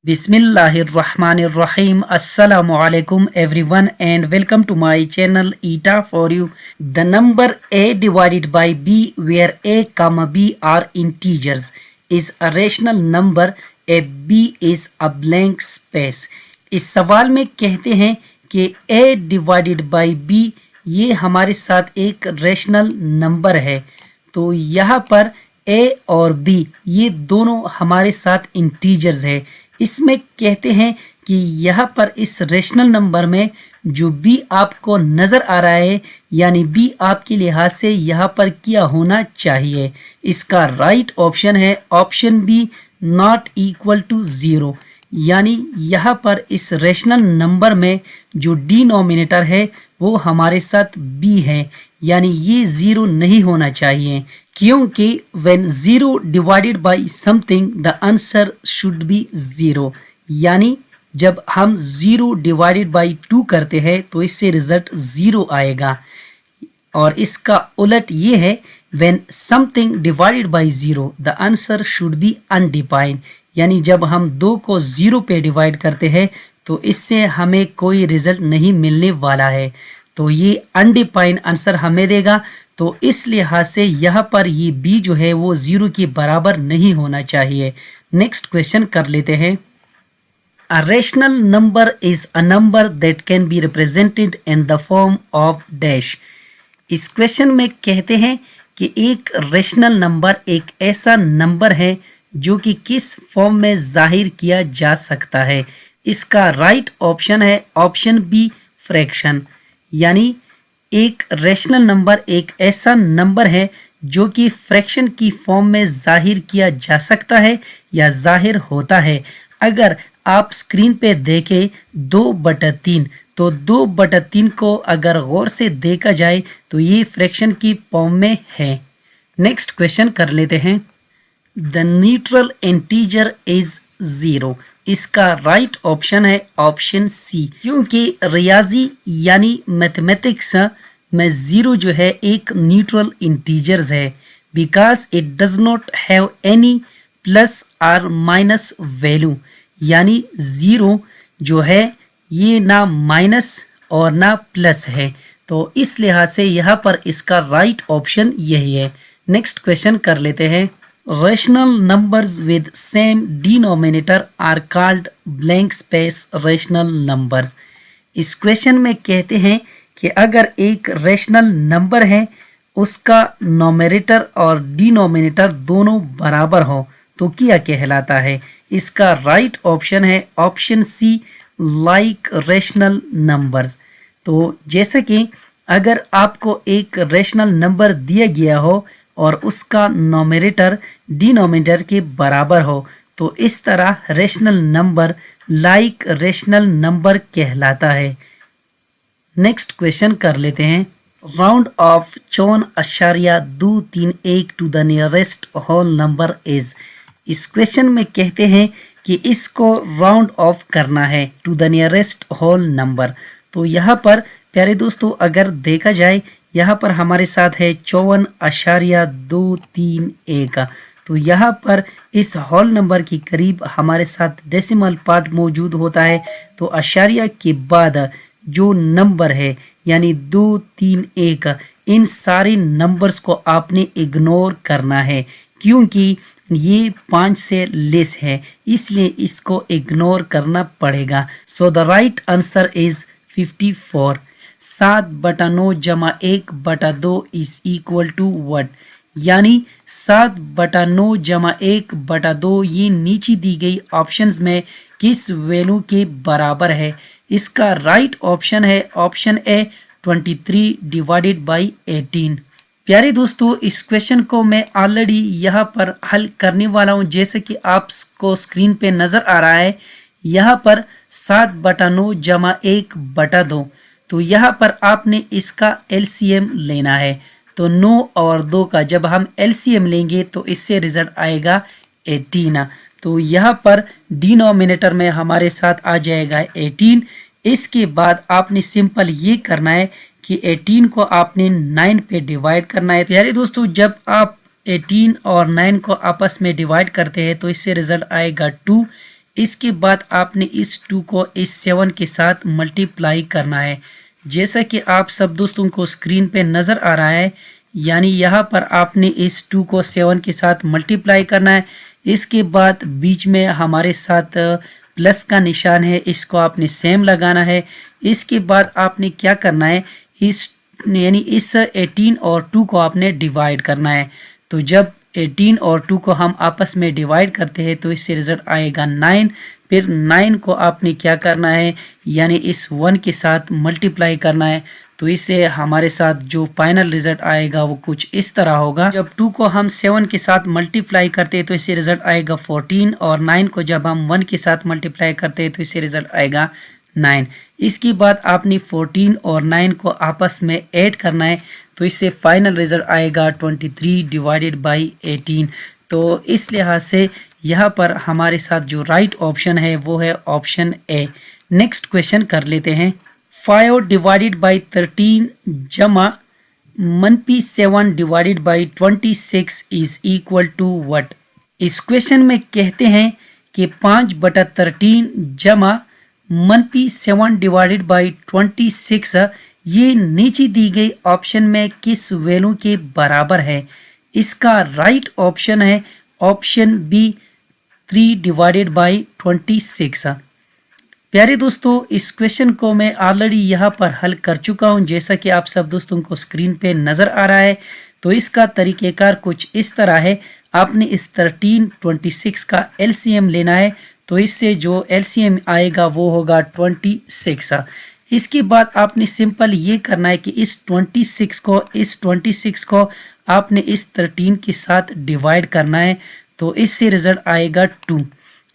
Bismillahirrahmanirrahim. Assalamu alaikum everyone and welcome to my channel ETA for you. The number a divided by b where a comma b are integers is a rational number. A b is a blank space. इस सवाल में कहते हैं कि a divided by b ये हमारे साथ एक रेशनल नंबर है। तो यहाँ पर a और b ये दोनों हमारे साथ इंटीजर्स है। इसमें कहते हैं कि यहाँ पर इस रेशनल नंबर में जो b आपको नज़र आ रहा है यानी b आपके लिहाज से यहाँ पर क्या होना चाहिए। इसका राइट ऑप्शन है option B not equal to 0। यानी यहाँ पर इस रेशनल नंबर में जो डिनोमिनेटर है वो हमारे साथ b है, यानी ये 0 नहीं होना चाहिए क्योंकि when 0 divided by something the answer should be 0। यानी जब हम 0 डिवाइडेड बाई 2 करते हैं तो इससे रिजल्ट 0 आएगा। और इसका उलट ये है when something divided by 0 the answer should be undefined। यानी जब हम 2 को 0 पे डिवाइड करते हैं तो इससे हमें कोई रिजल्ट नहीं मिलने वाला है। तो ये अनडिफाइंड आंसर हमें देगा। तो इस लिहाज से यहाँ पर ये b जो है वो 0 के बराबर नहीं होना चाहिए। नेक्स्ट क्वेश्चन कर लेते हैं। A rational number is a number that can be represented in the form of dash। इस क्वेश्चन में कहते हैं कि एक रेशनल नंबर एक ऐसा नंबर है जो कि किस फॉर्म में जाहिर किया जा सकता है। इसका राइट ऑप्शन है ऑप्शन बी फ्रैक्शन। यानी एक रेशनल नंबर एक ऐसा नंबर है जो कि फ्रैक्शन की फॉर्म में जाहिर किया जा सकता है या जाहिर होता है। अगर आप स्क्रीन पे देखें 2/3 तो 2/3 को अगर गौर से देखा जाए तो ये फ्रैक्शन की फॉर्म में है। नेक्स्ट क्वेश्चन कर लेते हैं। The neutral integer is 0। इसका राइट ऑप्शन है ऑप्शन सी क्योंकि रियाजी यानी मैथमेटिक्स में 0 जो है एक न्यूट्रल इंटीजर्स है because it does not have any plus और माइनस वैल्यू। यानी 0 जो है ये ना माइनस और ना प्लस है। तो इस लिहाज से यहाँ पर इसका राइट ऑप्शन यही है। नेक्स्ट क्वेश्चन कर लेते हैं। Rational numbers with same denominator are called blank space rational numbers। इस क्वेश्चन में कहते हैं कि अगर एक रेशनल नंबर है उसका नोमिनेटर और डिनोमिनेटर दोनों बराबर हो तो क्या कहलाता है। इसका राइट ऑप्शन है option C like rational numbers. तो जैसे कि अगर आपको एक रेशनल नंबर दिया गया हो और उसका नोमिनेटर डिनोमिनेटर के बराबर हो तो इस तरह rational number like rational number कहलाता है। नेक्स्ट क्वेश्चन कर लेते हैं। Round off 4.231 to the nearest whole number is. इस क्वेश्चन में कहते हैं कि इसको राउंड ऑफ करना है to the nearest whole number. तो यहाँ पर प्यारे दोस्तों अगर देखा जाए यहाँ पर हमारे साथ है 54.231। तो यहाँ पर इस होल नंबर के करीब हमारे साथ डेसिमल पार्ट मौजूद होता है। तो अशारिया के बाद जो नंबर है यानी 231 इन सारे नंबर्स को आपने इग्नोर करना है क्योंकि ये 5 से लेस है इसलिए इसको इग्नोर करना पड़ेगा। So the right answer is 54। 7/9 जमा 1/2 इज इक्वल टू व्हाट। यानी 7/9 जमा 1/2 ये नीचे दी गई ऑप्शंस में किस वैल्यू के बराबर है। इसका राइट ऑप्शन है ऑप्शन ए 23 डिवाइडेड बाई 18। प्यारे दोस्तों इस क्वेश्चन को मैं ऑलरेडी यहाँ पर हल करने वाला हूँ। जैसे कि आपको स्क्रीन पे नज़र आ रहा है यहाँ पर 7/9 जमा 1/2। तो यहाँ पर आपने इसका एलसीएम लेना है। तो 9 और 2 का जब हम एलसीएम लेंगे तो इससे रिजल्ट आएगा 18। तो यहाँ पर डिनोमिनेटर में हमारे साथ आ जाएगा 18। इसके बाद आपने सिंपल ये करना है कि 18 को आपने 9 पे डिवाइड करना है। प्यारे दोस्तों जब आप 18 और 9 को आपस में डिवाइड करते हैं तो इससे रिजल्ट आएगा 2। इसके बाद आपने इस 2 को इस 7 के साथ मल्टीप्लाई करना है। जैसा कि आप सब दोस्तों को स्क्रीन पे नज़र आ रहा है, यानी यहाँ पर आपने इस 2 को 7 के साथ मल्टीप्लाई करना है। इसके बाद बीच में हमारे साथ प्लस का निशान है, इसको आपने सेम लगाना है। इसके बाद आपने क्या करना है, इस 18 और 2 को आपने डिवाइड करना है। तो जब 18 और 2 को हम आपस में डिवाइड करते हैं तो इससे रिजल्ट आएगा 9। फिर 9 को आपने क्या करना है, यानी इस 1 के साथ मल्टीप्लाई करना है। तो इससे हमारे साथ जो फाइनल रिजल्ट आएगा वो कुछ इस तरह होगा। जब 2 को हम 7 के साथ मल्टीप्लाई करते हैं तो इससे रिजल्ट आएगा 14, और 9 को जब हम 1 के साथ मल्टीप्लाई करते हैं तो इससे रिजल्ट आएगा 9। इसके बाद आपने 14 और 9 को आपस में ऐड करना है, तो इससे फाइनल रिजल्ट आएगा 23 डिवाइडेड बाई 18। तो इस लिहाज से यहाँ पर हमारे साथ जो राइट ऑप्शन है वो है ऑप्शन ए। नेक्स्ट क्वेश्चन कर लेते हैं। 5 डिवाइडेड बाई 13 जमा -7 divided by 26 is equal to what. इस क्वेश्चन में कहते हैं कि 5/13 जमा -7 डिवाइडेड बाई 26 ये नीचे दी गई ऑप्शन में किस वैल्यू के बराबर है। इसका राइट ऑप्शन है ऑप्शन बी 3 डिवाइडेड बाई 26। प्यारे दोस्तों, इस क्वेश्चन को मैं ऑलरेडी यहाँ पर हल कर चुका हूँ, जैसा कि आप सब दोस्तों को स्क्रीन पे नज़र आ रहा है। तो इसका तरीक़ेकार कुछ इस तरह है। आपने इस 13, 26 का एलसीएम लेना है, तो इससे जो एलसीएम आएगा वो होगा 26। इसके बाद आपने सिंपल ये करना है कि इस 26 को आपने इस 13 के साथ डिवाइड करना है, तो इससे रिजल्ट आएगा 2।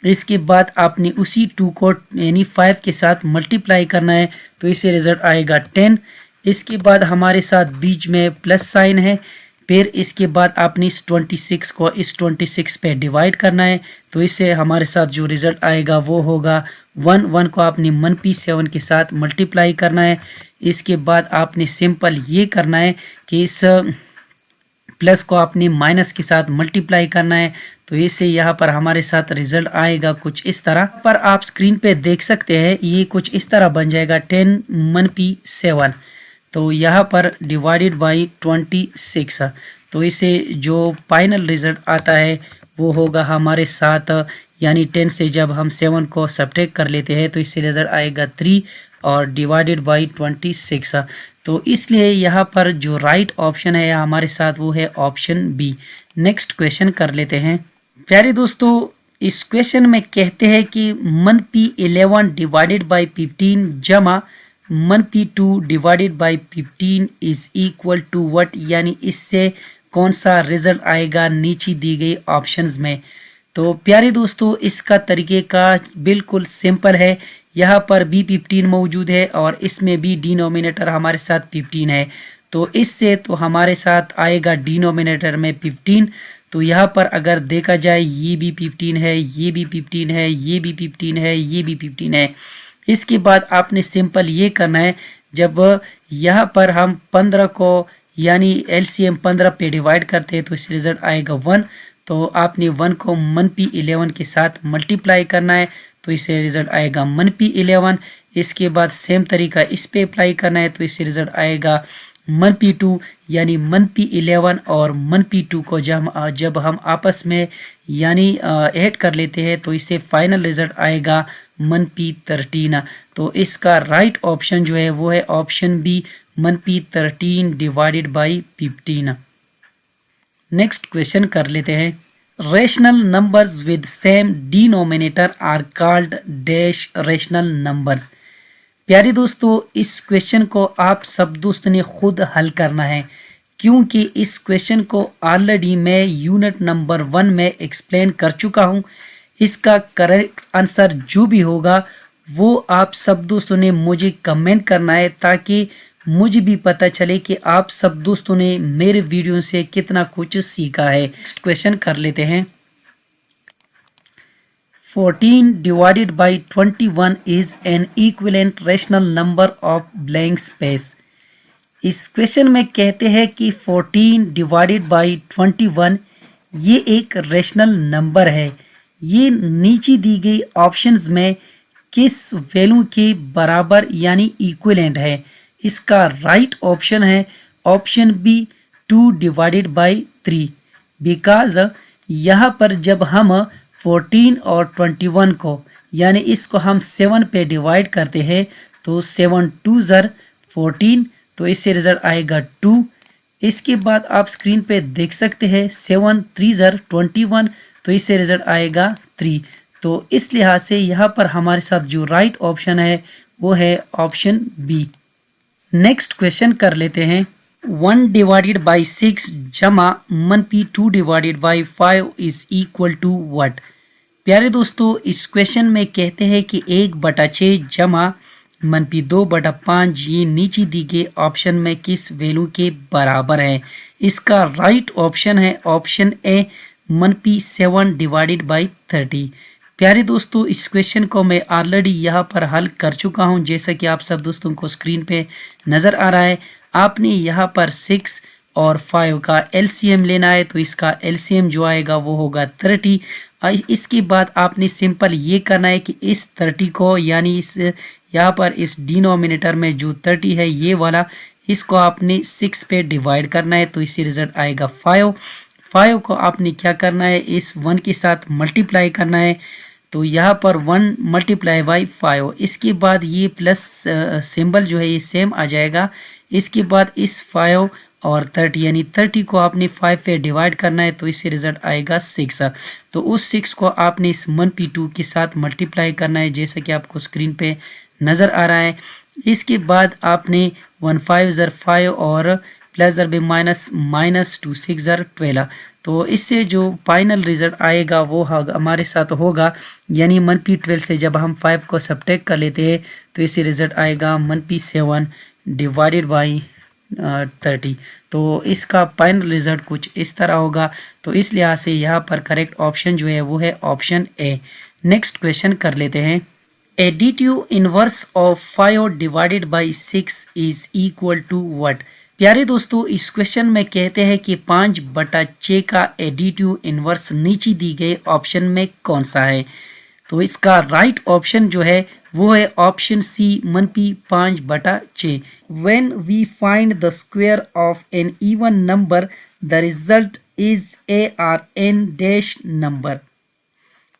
इसके बाद आपने उसी 2 को यानी 5 के साथ मल्टीप्लाई करना है, तो इससे रिजल्ट आएगा 10। इसके बाद हमारे साथ बीच में प्लस साइन है। फिर इसके बाद आपने इस 26 को इस 26 पे डिवाइड करना है, तो इससे हमारे साथ जो रिज़ल्ट आएगा वो होगा 1 को आपने -7 के साथ मल्टीप्लाई करना है। इसके बाद आपने सिंपल ये करना है कि इस प्लस को आपने माइनस के साथ मल्टीप्लाई करना है, तो इससे यहाँ पर हमारे साथ रिजल्ट आएगा कुछ इस तरह। पर आप स्क्रीन पे देख सकते हैं ये कुछ इस तरह बन जाएगा 10 -7, तो यहाँ पर डिवाइडेड बाई 26। तो इससे जो फाइनल रिजल्ट आता है वो होगा हमारे साथ, यानी 10 से जब हम 7 को सब्ट्रैक्ट कर लेते हैं तो इससे रिजल्ट आएगा 3 और डिवाइडेड बाई 26। तो इसलिए यहाँ पर जो राइट ऑप्शन है हमारे साथ वो है ऑप्शन बी। नेक्स्ट क्वेश्चन कर लेते हैं। प्यारे दोस्तों, इस क्वेश्चन में कहते हैं कि -11 डिवाइडेड बाई 15 जमा -2 divided by 15 is equal to what, यानी इससे कौन सा रिजल्ट आएगा नीचे दी गई ऑप्शंस में। तो प्यारे दोस्तों, इसका तरीके का बिल्कुल सिंपल है। यहाँ पर भी 15 मौजूद है और इसमें भी डिनोमिनेटर हमारे साथ 15 है, तो इससे तो हमारे साथ आएगा डिनोमिनेटर में 15। तो यहाँ पर अगर देखा जाए ये भी 15 है, ये भी 15 है, ये भी 15 है, ये भी 15 है। इसके बाद आपने सिंपल ये करना है, जब यहाँ पर हम 15 को यानी एलसीएम 15 पे डिवाइड करते हैं तो इस रिजल्ट आएगा 1। तो आपने 1 को -11 के साथ मल्टीप्लाई करना है, तो इससे रिजल्ट आएगा -11। इसके बाद सेम तरीका इस पे अप्लाई करना है, तो इससे रिजल्ट आएगा -2, यानी -11 और -2 को जब हम आपस में यानी ऐड कर लेते हैं तो इससे फाइनल रिजल्ट आएगा -13। तो इसका राइट ऑप्शन जो है वो है option B -13 divided by 15। Next question कर लेते हैं। Rational numbers with same denominator are called dash rational numbers. प्यारे दोस्तों, इस क्वेश्चन को आप सब दोस्तों ने खुद हल करना है, क्योंकि इस क्वेश्चन को ऑलरेडी मैं यूनिट नंबर 1 में एक्सप्लेन कर चुका हूं। इसका करेक्ट आंसर जो भी होगा वो आप सब दोस्तों ने मुझे कमेंट करना है, ताकि मुझे भी पता चले कि आप सब दोस्तों ने मेरे वीडियो से कितना कुछ सीखा है। नेक्स्ट क्वेश्चन कर लेते हैं। 14 divided by 21 is an equivalent rational number of blank space. इस क्वेश्चन में कहते हैं कि 14 डिवाइडेड बाई 21 ये एक रेशनल नंबर है, ये नीचे दी गई ऑप्शंस में किस वैल्यू के बराबर यानी इक्विवेलेंट है? इसका राइट ऑप्शन है option B 2 divided by 3। Because यहाँ पर जब हम 14 और 21 को यानी इसको हम 7 पे डिवाइड करते हैं तो 7 2 ज़र 14, तो इससे रिजल्ट आएगा 2। इसके बाद आप स्क्रीन पे देख सकते हैं 7 3 ज़र 21, तो इससे रिजल्ट आएगा 3। तो इस लिहाज से यहाँ पर हमारे साथ जो राइट ऑप्शन है वो है ऑप्शन बी। नेक्स्ट क्वेश्चन कर लेते हैं। 1 डिवाइडेड बाई 6 जमा minus 2 divided by 5 is equal to what? प्यारे दोस्तों, इस क्वेश्चन में कहते हैं कि 1/6 जमा मनपी 2/5 ये नीचे दी गए ऑप्शन में किस वैल्यू के बराबर है? इसका राइट ऑप्शन है ऑप्शन ए मनपी 7 डिवाइडेड बाई 30। प्यारे दोस्तों, इस क्वेश्चन को मैं ऑलरेडी यहाँ पर हल कर चुका हूँ, जैसा कि आप सब दोस्तों को स्क्रीन पे नज़र आ रहा है। आपने यहाँ पर 6 और 5 का एलसीएम लेना है, तो इसका एलसीएम जो आएगा वो होगा 30। इसके बाद आपने सिंपल ये करना है कि इस 30 को यानी इस यहाँ पर इस डिनोमिनेटर में जो 30 है ये वाला, इसको आपने 6 पे डिवाइड करना है, तो इससे रिजल्ट आएगा 5। 5 को आपने क्या करना है, इस 1 के साथ मल्टीप्लाई करना है, तो यहाँ पर 1 मल्टीप्लाई बाई 5। इसके बाद ये प्लस सिंबल जो है ये सेम आ जाएगा। इसके बाद इस 5 और 30 यानी 30 को आपने 5 पे डिवाइड करना है, तो इससे रिजल्ट आएगा 6। तो उस 6 को आपने इस मनपी 2 के साथ मल्टीप्लाई करना है, जैसा कि आपको स्क्रीन पे नज़र आ रहा है। इसके बाद आपने 1 5 ज़र 5 और प्लस ज़र माइनस 2 6 ज़र 12, तो इससे जो फाइनल रिजल्ट आएगा वो हमारे साथ होगा, यानी मनपी 12 से जब हम 5 को सब्ट्रैक्ट कर लेते हैं तो इससे रिजल्ट आएगा मनपी 7 डिवाइडेड बाई 30। तो इसका फाइनल रिजल्ट कुछ इस तरह होगा। तो इस लिहाज से यहाँ पर करेक्ट ऑप्शन जो है वो है ऑप्शन ए। नेक्स्ट क्वेश्चन कर लेते हैं। Additive inverse of 5 divided by 6 is equal to what? प्यारे दोस्तों, इस क्वेश्चन में कहते हैं कि 5/6 का एडिटिव इनवर्स नीचे दी गए ऑप्शन में कौन सा है? तो इसका राइट ऑप्शन जो है वो है ऑप्शन सी मनपी 5/6। When we find the square of an even number the result is ARN dash number.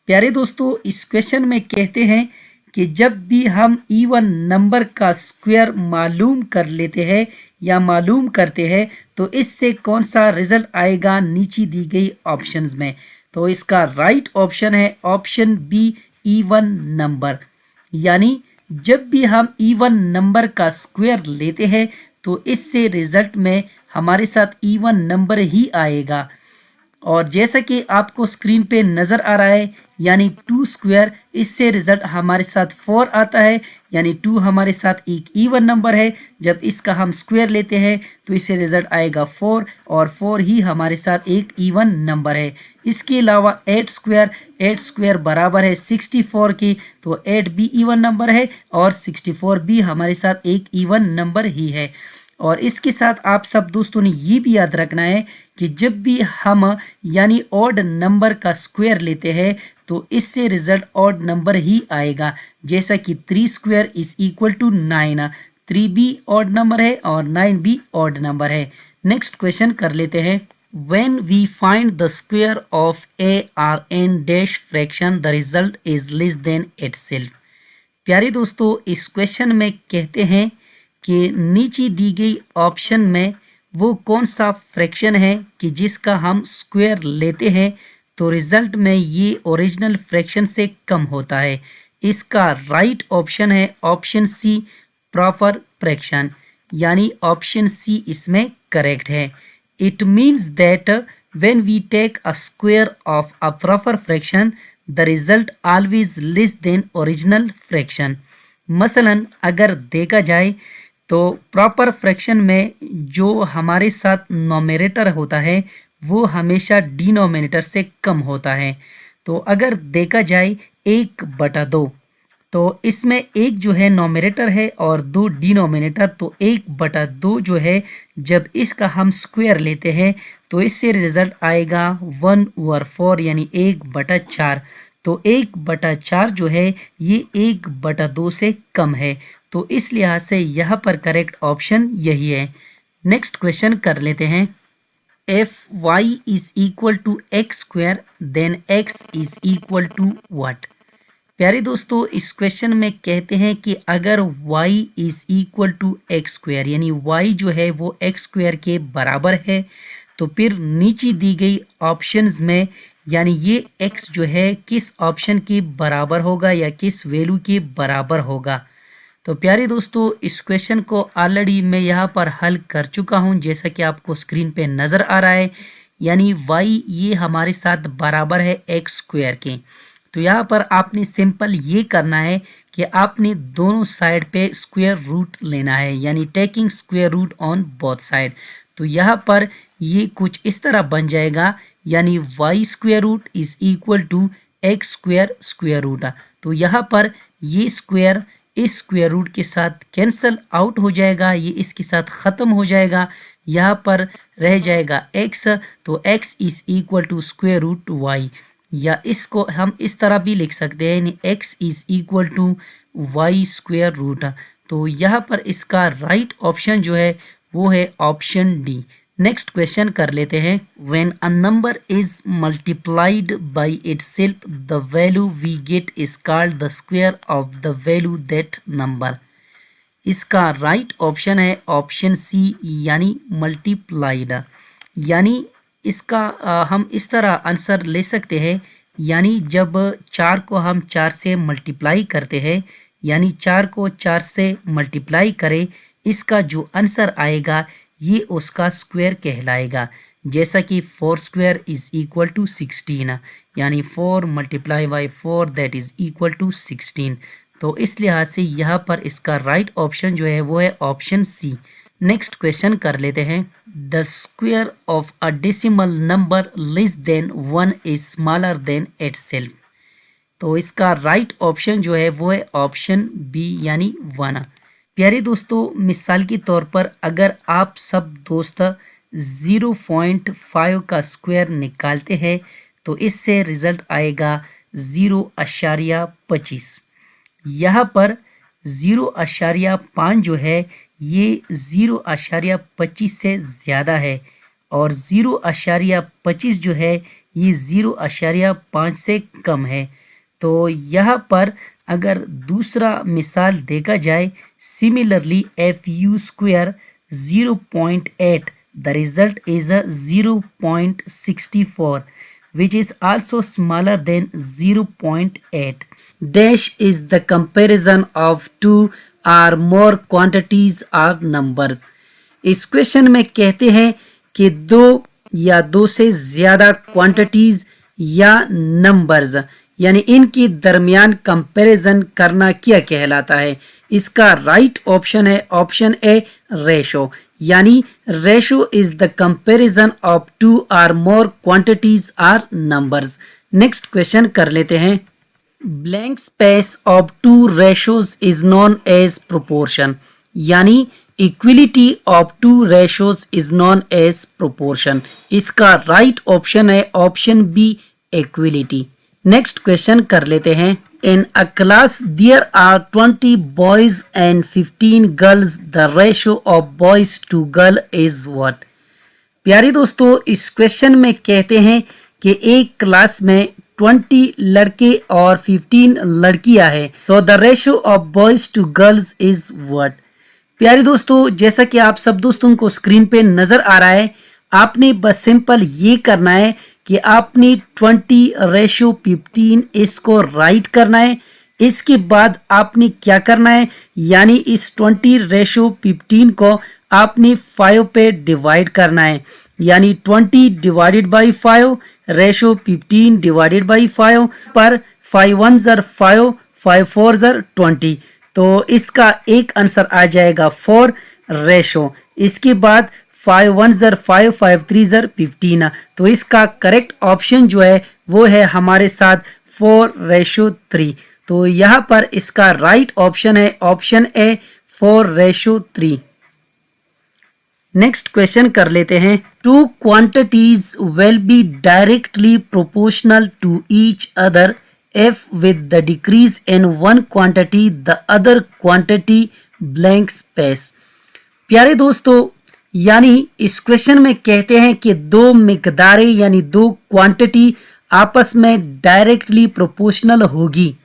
प्यारे दोस्तों, इस क्वेश्चन में कहते हैं कि जब भी हम इवन नंबर का स्क्वायर मालूम कर लेते हैं या मालूम करते हैं तो इससे कौन सा रिजल्ट आएगा नीचे दी गई ऑप्शंस में? तो इसका राइट ऑप्शन है ऑप्शन बी इवन नंबर। यानी जब भी हम इवन नंबर का स्क्वायर लेते हैं तो इससे रिजल्ट में हमारे साथ इवन नंबर ही आएगा। और जैसा कि आपको स्क्रीन पे नज़र आ रहा है यानी 2 स्क्वायर, इससे रिजल्ट हमारे साथ 4 आता है, यानी 2 हमारे साथ एक इवन नंबर है। जब इसका हम स्क्वायर लेते हैं तो इससे रिजल्ट आएगा 4 और 4 ही हमारे साथ एक इवन नंबर है। इसके अलावा 8 स्क्वायर बराबर है 64 की, तो 8 भी इवन नंबर है और 64 भी हमारे साथ एक इवन नंबर ही है। और इसके साथ आप सब दोस्तों ने ये भी याद रखना है कि जब भी हम यानी ऑड नंबर का स्क्वायर लेते हैं तो इससे रिजल्ट ऑड नंबर ही आएगा। जैसा कि 3 स्क्वायर इज इक्वल टू 9, 3 भी ऑड नंबर है और 9 भी ऑड नंबर है। नेक्स्ट क्वेश्चन कर लेते हैं। When we find the square of ARN dash fraction, the result is less than itself। प्यारे दोस्तों, इस क्वेश्चन में कहते हैं कि नीचे दी गई ऑप्शन में वो कौन सा फ्रैक्शन है कि जिसका हम स्क्वायर लेते हैं तो रिजल्ट में ये ओरिजिनल फ्रैक्शन से कम होता है। इसका राइट ऑप्शन है ऑप्शन सी प्रॉपर फ्रैक्शन, यानी ऑप्शन सी इसमें करेक्ट है। It means that when we take a square of a proper fraction the result always less than original fraction. मसलन अगर देखा जाए तो प्रॉपर फ्रैक्शन में जो हमारे साथ नोमिनेटर होता है वो हमेशा डिनोमिनेटर से कम होता है। तो अगर देखा जाए 1/2, तो इसमें एक जो है नोमिनेटर है और 2 डिनोमिनेटर, तो 1/2 जो है जब इसका हम स्क्वायर लेते हैं तो इससे रिजल्ट आएगा 1/4 यानी 1/4। तो 1/4 जो है ये 1/2 से कम है, तो इस लिहाज से यहाँ पर करेक्ट ऑप्शन यही है। नेक्स्ट क्वेश्चन कर लेते हैं। If y is equal to x square then x is equal to what. प्यारे दोस्तों, इस क्वेश्चन में कहते हैं कि अगर y is equal to x square यानी y जो है वो एक्स स्क्वायर के बराबर है, तो फिर नीचे दी गई ऑप्शंस में यानी ये x जो है किस ऑप्शन के बराबर होगा या किस वैल्यू के बराबर होगा। तो प्यारे दोस्तों, इस क्वेश्चन को ऑलरेडी मैं यहाँ पर हल कर चुका हूँ, जैसा कि आपको स्क्रीन पे नज़र आ रहा है। यानी y ये हमारे साथ बराबर है एक्स स्क्वायर के। तो यहाँ पर आपने सिंपल ये करना है कि आपने दोनों साइड पे स्क्वायर रूट लेना है, यानी taking square root on both side. तो यहाँ पर ये कुछ इस तरह बन जाएगा, यानी y square root is equal to x square square root. तो यहाँ पर ये स्क्वायर इस स्क्वायर रूट के साथ कैंसल आउट हो जाएगा, ये इसके साथ ख़त्म हो जाएगा, यहाँ पर रह जाएगा x। तो x is equal to square root y, या इसको हम इस तरह भी लिख सकते हैं, यानी x is equal to y square root. तो यहाँ पर इसका राइट ऑप्शन जो है वो है ऑप्शन डी। नेक्स्ट क्वेश्चन कर लेते हैं। When a number is multiplied by itself the value we get is called the square of the value that number. इसका राइट ऑप्शन है ऑप्शन सी, यानी मल्टीप्लाइड। यानी इसका हम इस तरह आंसर ले सकते हैं, यानी जब 4 को हम 4 से मल्टीप्लाई करते हैं, यानी 4 को 4 से मल्टीप्लाई करें, इसका जो आंसर आएगा ये उसका स्क्वायर कहलाएगा। जैसा कि 4 स्क्वायर इज इक्वल टू 16, यानी 4 multiply by 4 that is equal to 16। तो इस लिहाज से यहाँ पर इसका राइट ऑप्शन जो है वो है ऑप्शन सी। नेक्स्ट क्वेश्चन कर लेते हैं। The square of a decimal number less than 1 is smaller than itself. तो इसका राइट ऑप्शन जो है वो है ऑप्शन बी, यानी 1। प्यारे दोस्तों, मिसाल के तौर पर अगर आप सब दोस्त 0.5 का स्क्वायर निकालते हैं तो इससे रिजल्ट आएगा 0.25। यहाँ पर 0.5 जो है ये 0.25 से ज़्यादा है, और 0.25 जो है ये 0.5 से कम है। तो यहाँ पर अगर दूसरा मिसाल देखा जाए, similarly F you square 0.8, the result is 0.64 which is also smaller than 0.8. Dash is the comparison of two or more quantities or numbers. इस क्वेश्चन में कहते हैं कि 2 या 2 से ज़्यादा क्वांटिटीज या नंबर्स, यानी इनके दरमियान कंपैरिजन करना क्या कहलाता है। इसका राइट ऑप्शन है ऑप्शन ए, रेशो। यानी ratio is the comparison of 2 or more quantities or numbers. Next question कर लेते हैं। Blank space of 2 ratios is known as proportion. यानी equality of 2 ratios is known as proportion. इसका right option है option B, equality. Next question कर लेते हैं। In a class there are 20 boys and 15 girls, the ratio of boys to girl is what. प्यारे दोस्तों, इस question में कहते हैं कि एक क्लास में 20 लड़के और 15 लड़कियां हैं, so the ratio of boys to girls is what. प्यारे दोस्तों, जैसा कि आप सब दोस्तों को स्क्रीन पे नजर आ रहा है, आपने बस सिंपल ये करना है कि आपने 20:15 इसको राइट करना है। इसके बाद आपने क्या करना है, यानी इस 20:15 को आपने 5 पे डिवाइड करना है, यानी 20 divided by 5 ratio 15 divided by 5 पर 5 1 ज़र 5 5 4 ज़र 20। तो इसका एक आंसर आ जाएगा 4 रेशो। इसके बाद 5 1 ज़र 5 5 3 ज़र 15। तो इसका करेक्ट ऑप्शन जो है वो है हमारे साथ 4:3। तो यहाँ पर इसका राइट ऑप्शन है ऑप्शन ए, 4:3। नेक्स्ट क्वेश्चन कर लेते हैं। 2 quantities will be directly proportional to each other F with the decrease in one quantity, the other quantity blank space. प्यारे दोस्तों, यानी इस क्वेश्चन में कहते हैं कि दो मिकदारें यानी दो क्वांटिटी आपस में डायरेक्टली प्रोपोर्शनल होगी।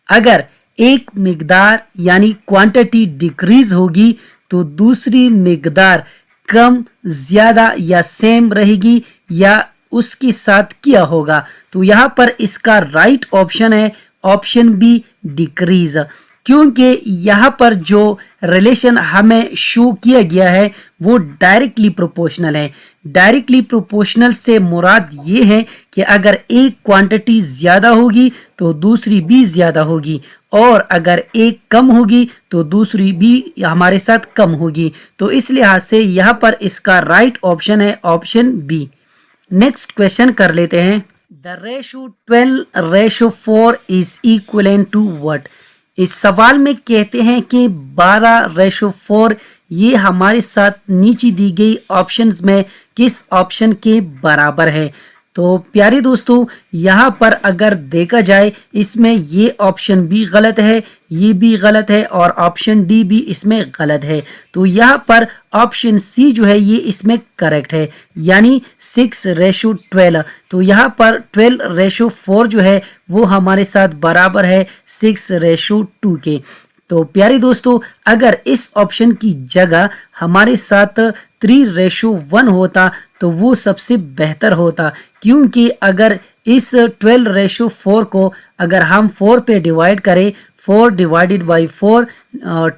अगर एक मिकदार यानी क्वांटिटी डिक्रीज होगी तो दूसरी मिकदार कम, ज्यादा या सेम रहेगी या उसके साथ क्या होगा। तो यहाँ पर इसका राइट ऑप्शन है ऑप्शन बी, डिक्रीज, क्योंकि यहाँ पर जो रिलेशन हमें शो किया गया है वो डायरेक्टली प्रोपोर्शनल है। डायरेक्टली प्रोपोर्शनल से मुराद ये है कि अगर एक क्वांटिटी ज्यादा होगी तो दूसरी भी ज्यादा होगी, और अगर एक कम होगी तो दूसरी भी हमारे साथ कम होगी। तो इस लिहाज से यहाँ पर इसका राइट ऑप्शन है ऑप्शन बी। नेक्स्ट क्वेश्चन कर लेते हैं। The ratio 12:4 is equal to what. इस सवाल में कहते हैं कि 12:4 ये हमारे साथ नीचे दी गई ऑप्शंस में किस ऑप्शन के बराबर है। तो प्यारे दोस्तों, यहाँ पर अगर देखा जाए इसमें ये ऑप्शन भी गलत है, ये भी गलत है और ऑप्शन डी भी इसमें गलत है। तो यहाँ पर ऑप्शन सी जो है ये इसमें करेक्ट है, यानी 6:12। तो यहाँ पर 12:4 जो है वो हमारे साथ बराबर है 6:2 के। तो प्यारे दोस्तों, अगर इस ऑप्शन की जगह हमारे साथ 3:1 होता तो वो सबसे बेहतर होता, क्योंकि अगर इस 12:4 को अगर हम 4 पे डिवाइड करें, 4 डिवाइडेड बाई 4,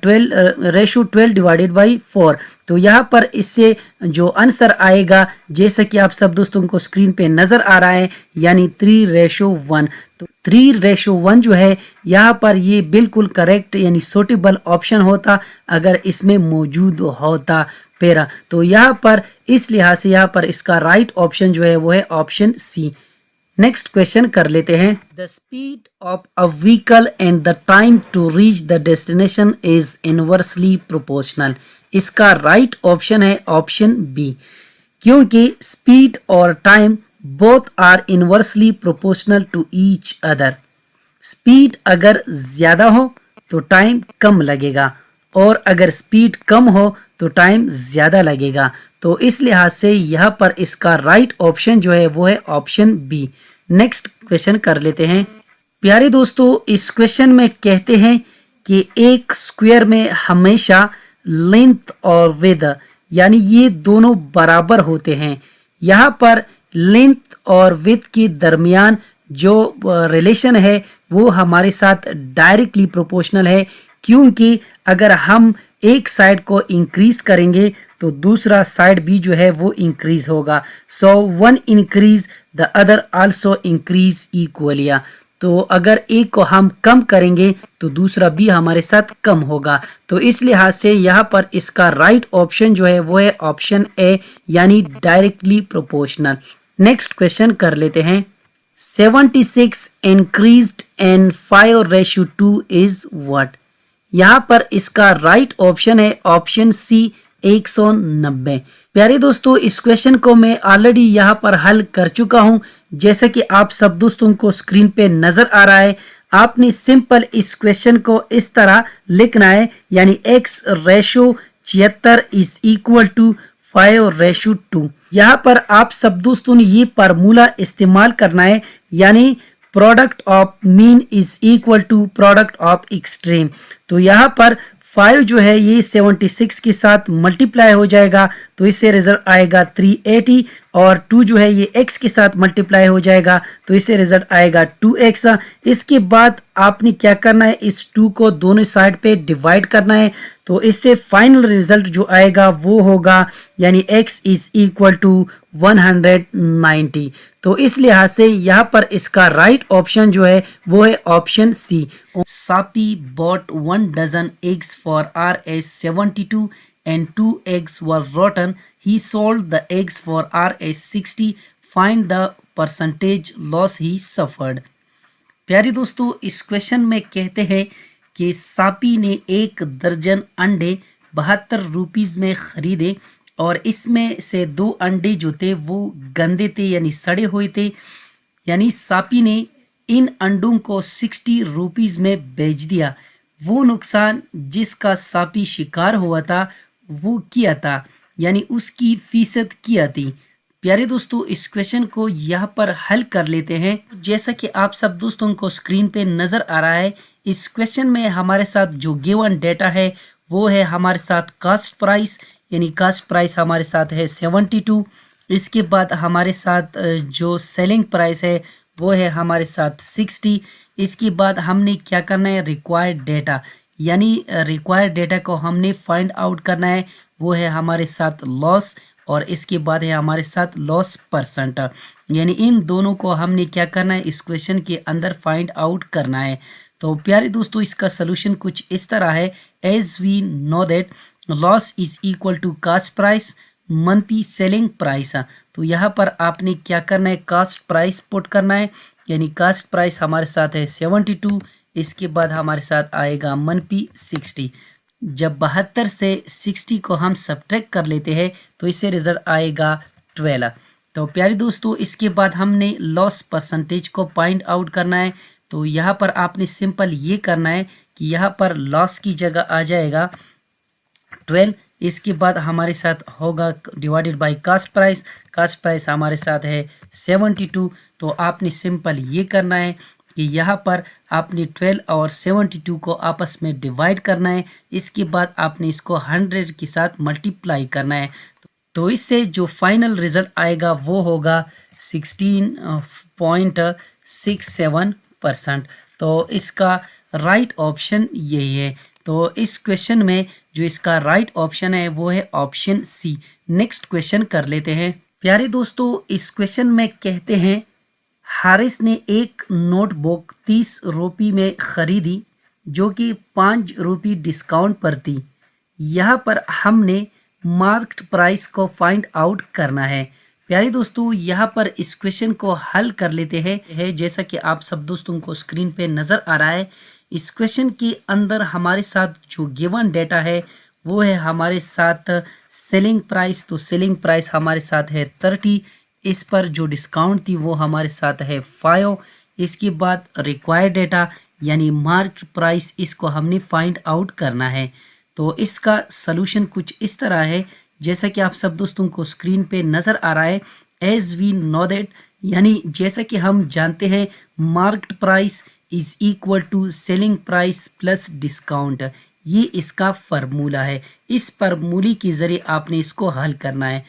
12 डिवाइडेड बाई 4, तो यहाँ पर इससे जो आंसर आएगा जैसा कि आप सब दोस्तों को स्क्रीन पे नजर आ रहा है, यानी 3:1। तो 3:1 जो है यहाँ पर ये बिल्कुल करेक्ट यानी सूटेबल ऑप्शन होता अगर इसमें मौजूद होता पेरा। तो यहाँ पर इस लिहाज से यहाँ पर इसका राइट ऑप्शन जो है वो है ऑप्शन सी। नेक्स्ट क्वेश्चन कर लेते हैं। The speed of a vehicle and the time to reach the destination is inversely proportional. इसका राइट ऑप्शन है ऑप्शन बी, क्योंकि स्पीड और time both are inversely proportional to each other. Speed अगर ज्यादा हो तो टाइम कम लगेगा, और अगर स्पीड कम हो तो टाइम ज्यादा लगेगा। तो इस लिहाज से यहाँ पर इसका राइट ऑप्शन जो है वो है ऑप्शन बी। नेक्स्ट क्वेश्चन कर लेते हैं। प्यारे दोस्तों, इस क्वेश्चन में कहते हैं कि एक स्क्वायर में हमेशा लेंथ और विड्थ यानी ये दोनों बराबर होते हैं। यहाँ पर लेंथ और विड्थ के दरमियान जो रिलेशन है वो हमारे साथ डायरेक्टली प्रोपोर्शनल है, क्योंकि अगर हम एक साइड को इंक्रीज करेंगे तो दूसरा साइड भी जो है वो इंक्रीज होगा। So one increase the other also increase equally. तो अगर एक को हम कम करेंगे तो दूसरा भी हमारे साथ कम होगा। तो इस लिहाज से यहाँ पर इसका राइट ऑप्शन जो है वो है ऑप्शन ए, यानी डायरेक्टली प्रोपोर्शनल। नेक्स्ट क्वेश्चन कर लेते हैं। 76 इंक्रीज्ड एंड 5:2 इज व्हाट। यहाँ पर इसका राइट ऑप्शन है ऑप्शन सी, 190। प्यारे दोस्तों, इस क्वेश्चन को मैं ऑलरेडी यहाँ पर हल कर चुका हूँ, जैसा कि आप सब दोस्तों को स्क्रीन पे नजर आ रहा है। आपने सिंपल इस क्वेश्चन को इस तरह लिखना है, यानी x/76 इज इक्वल टू 5:2। यहाँ पर आप सब दोस्तों ने ये फार्मूला इस्तेमाल करना है, यानी product of mean is equal to product of extreme. तो यहाँ पर 5 जो है ये 76 के साथ मल्टीप्लाई हो जाएगा, तो इससे रिजल्ट आएगा 380, और 2 जो है ये x के साथ मल्टीप्लाई हो जाएगा, तो इससे रिजल्ट आएगा 2x। इसके बाद आपने क्या करना है, इस 2 को दोनों साइड पे डिवाइड करना है, तो इससे फाइनल रिजल्ट जो आएगा वो होगा, यानी x इज इक्वल टू 190। तो इस लिहाज से यहाँ पर इसका राइट ऑप्शन जो है वो है option C. Sapi bought 1 dozen eggs for Rs 72 and 2 eggs were rotten. He sold the eggs for Rs 60. Find the percentage loss he suffered. प्यारे दोस्तों, इस क्वेश्चन में कहते हैं कि सापी ने 1 दर्जन अंडे 72 रुपीज में खरीदे, और इसमें से 2 अंडे जो थे वो गंदे थे यानी सड़े हुए थे। यानी सापी ने इन अंडों को 60 रुपीज़ में बेच दिया। वो नुकसान जिसका सापी शिकार हुआ था वो किया था, यानी उसकी फीसद किया थी। प्यारे दोस्तों, इस क्वेश्चन को यहाँ पर हल कर लेते हैं। जैसा कि आप सब दोस्तों को स्क्रीन पे नज़र आ रहा है, इस क्वेश्चन में हमारे साथ जो गिवन डेटा है वो है हमारे साथ कास्ट प्राइस, यानी कास्ट प्राइस हमारे साथ है 72। इसके बाद हमारे साथ जो सेलिंग प्राइस है वो है हमारे साथ 60। इसके बाद हमने क्या करना है, रिक्वायर्ड डेटा, यानी रिक्वायर्ड डेटा को हमने फाइंड आउट करना है, वो है हमारे साथ लॉस, और इसके बाद है हमारे साथ लॉस परसेंट। यानी इन दोनों को हमने क्या करना है, इस क्वेश्चन के अंदर फाइंड आउट करना है। तो प्यारे दोस्तों, इसका सोल्यूशन कुछ इस तरह है। As we know that loss is equal to cost price monthly selling price. तो यहाँ पर आपने क्या करना है, कास्ट प्राइस पुट करना है, यानी कास्ट प्राइस हमारे साथ है 72। इसके बाद हमारे साथ आएगा मंथली 60। जब 72 से 60 को हम सब्ट्रैक्ट कर लेते हैं तो इससे रिजल्ट आएगा 12। तो प्यारे दोस्तों, इसके बाद हमने लॉस परसेंटेज को फाइंड आउट करना है। तो यहाँ पर आपने सिंपल ये करना है कि यहाँ पर लॉस की जगह आ जाएगा 12। इसके बाद हमारे साथ होगा divided by cost price. Cost price हमारे साथ है 72। तो आपने सिंपल ये करना है कि यहाँ पर आपने 12 और 72 को आपस में डिवाइड करना है। इसके बाद आपने इसको 100 के साथ मल्टीप्लाई करना है। तो इससे जो फाइनल रिजल्ट आएगा वो होगा 16.67%। तो इसका राइट ऑप्शन यही है। तो इस क्वेश्चन में जो इसका राइट ऑप्शन है वो है ऑप्शन सी। नेक्स्ट क्वेश्चन कर लेते हैं। प्यारे दोस्तों, इस क्वेश्चन में कहते हैं हारिस ने एक नोटबुक 30 रुपये में खरीदी जो कि 5 रुपये डिस्काउंट पर थी। यहाँ पर हमने मार्क्ड प्राइस को फाइंड आउट करना है। प्यारे दोस्तों, यहाँ पर इस क्वेश्चन को हल कर लेते हैं। जैसा कि आप सब दोस्तों को स्क्रीन पे नज़र आ रहा है, इस क्वेश्चन के अंदर हमारे साथ जो गिवन डेटा है वो है हमारे साथ सेलिंग प्राइस। तो सेलिंग प्राइस हमारे साथ है 30। इस पर जो डिस्काउंट थी वो हमारे साथ है 5। इसके बाद रिक्वायर्ड डेटा यानी मार्क्ड प्राइस, इसको हमने फाइंड आउट करना है। तो इसका सलूशन कुछ इस तरह है, जैसा कि आप सब दोस्तों को स्क्रीन पे नज़र आ रहा है। एज वी नो दैट, यानी जैसा कि हम जानते हैं marked price is equal to selling price plus discount. ये इसका फार्मूला है। इस फार्मूले के ज़रिए आपने इसको हल करना है।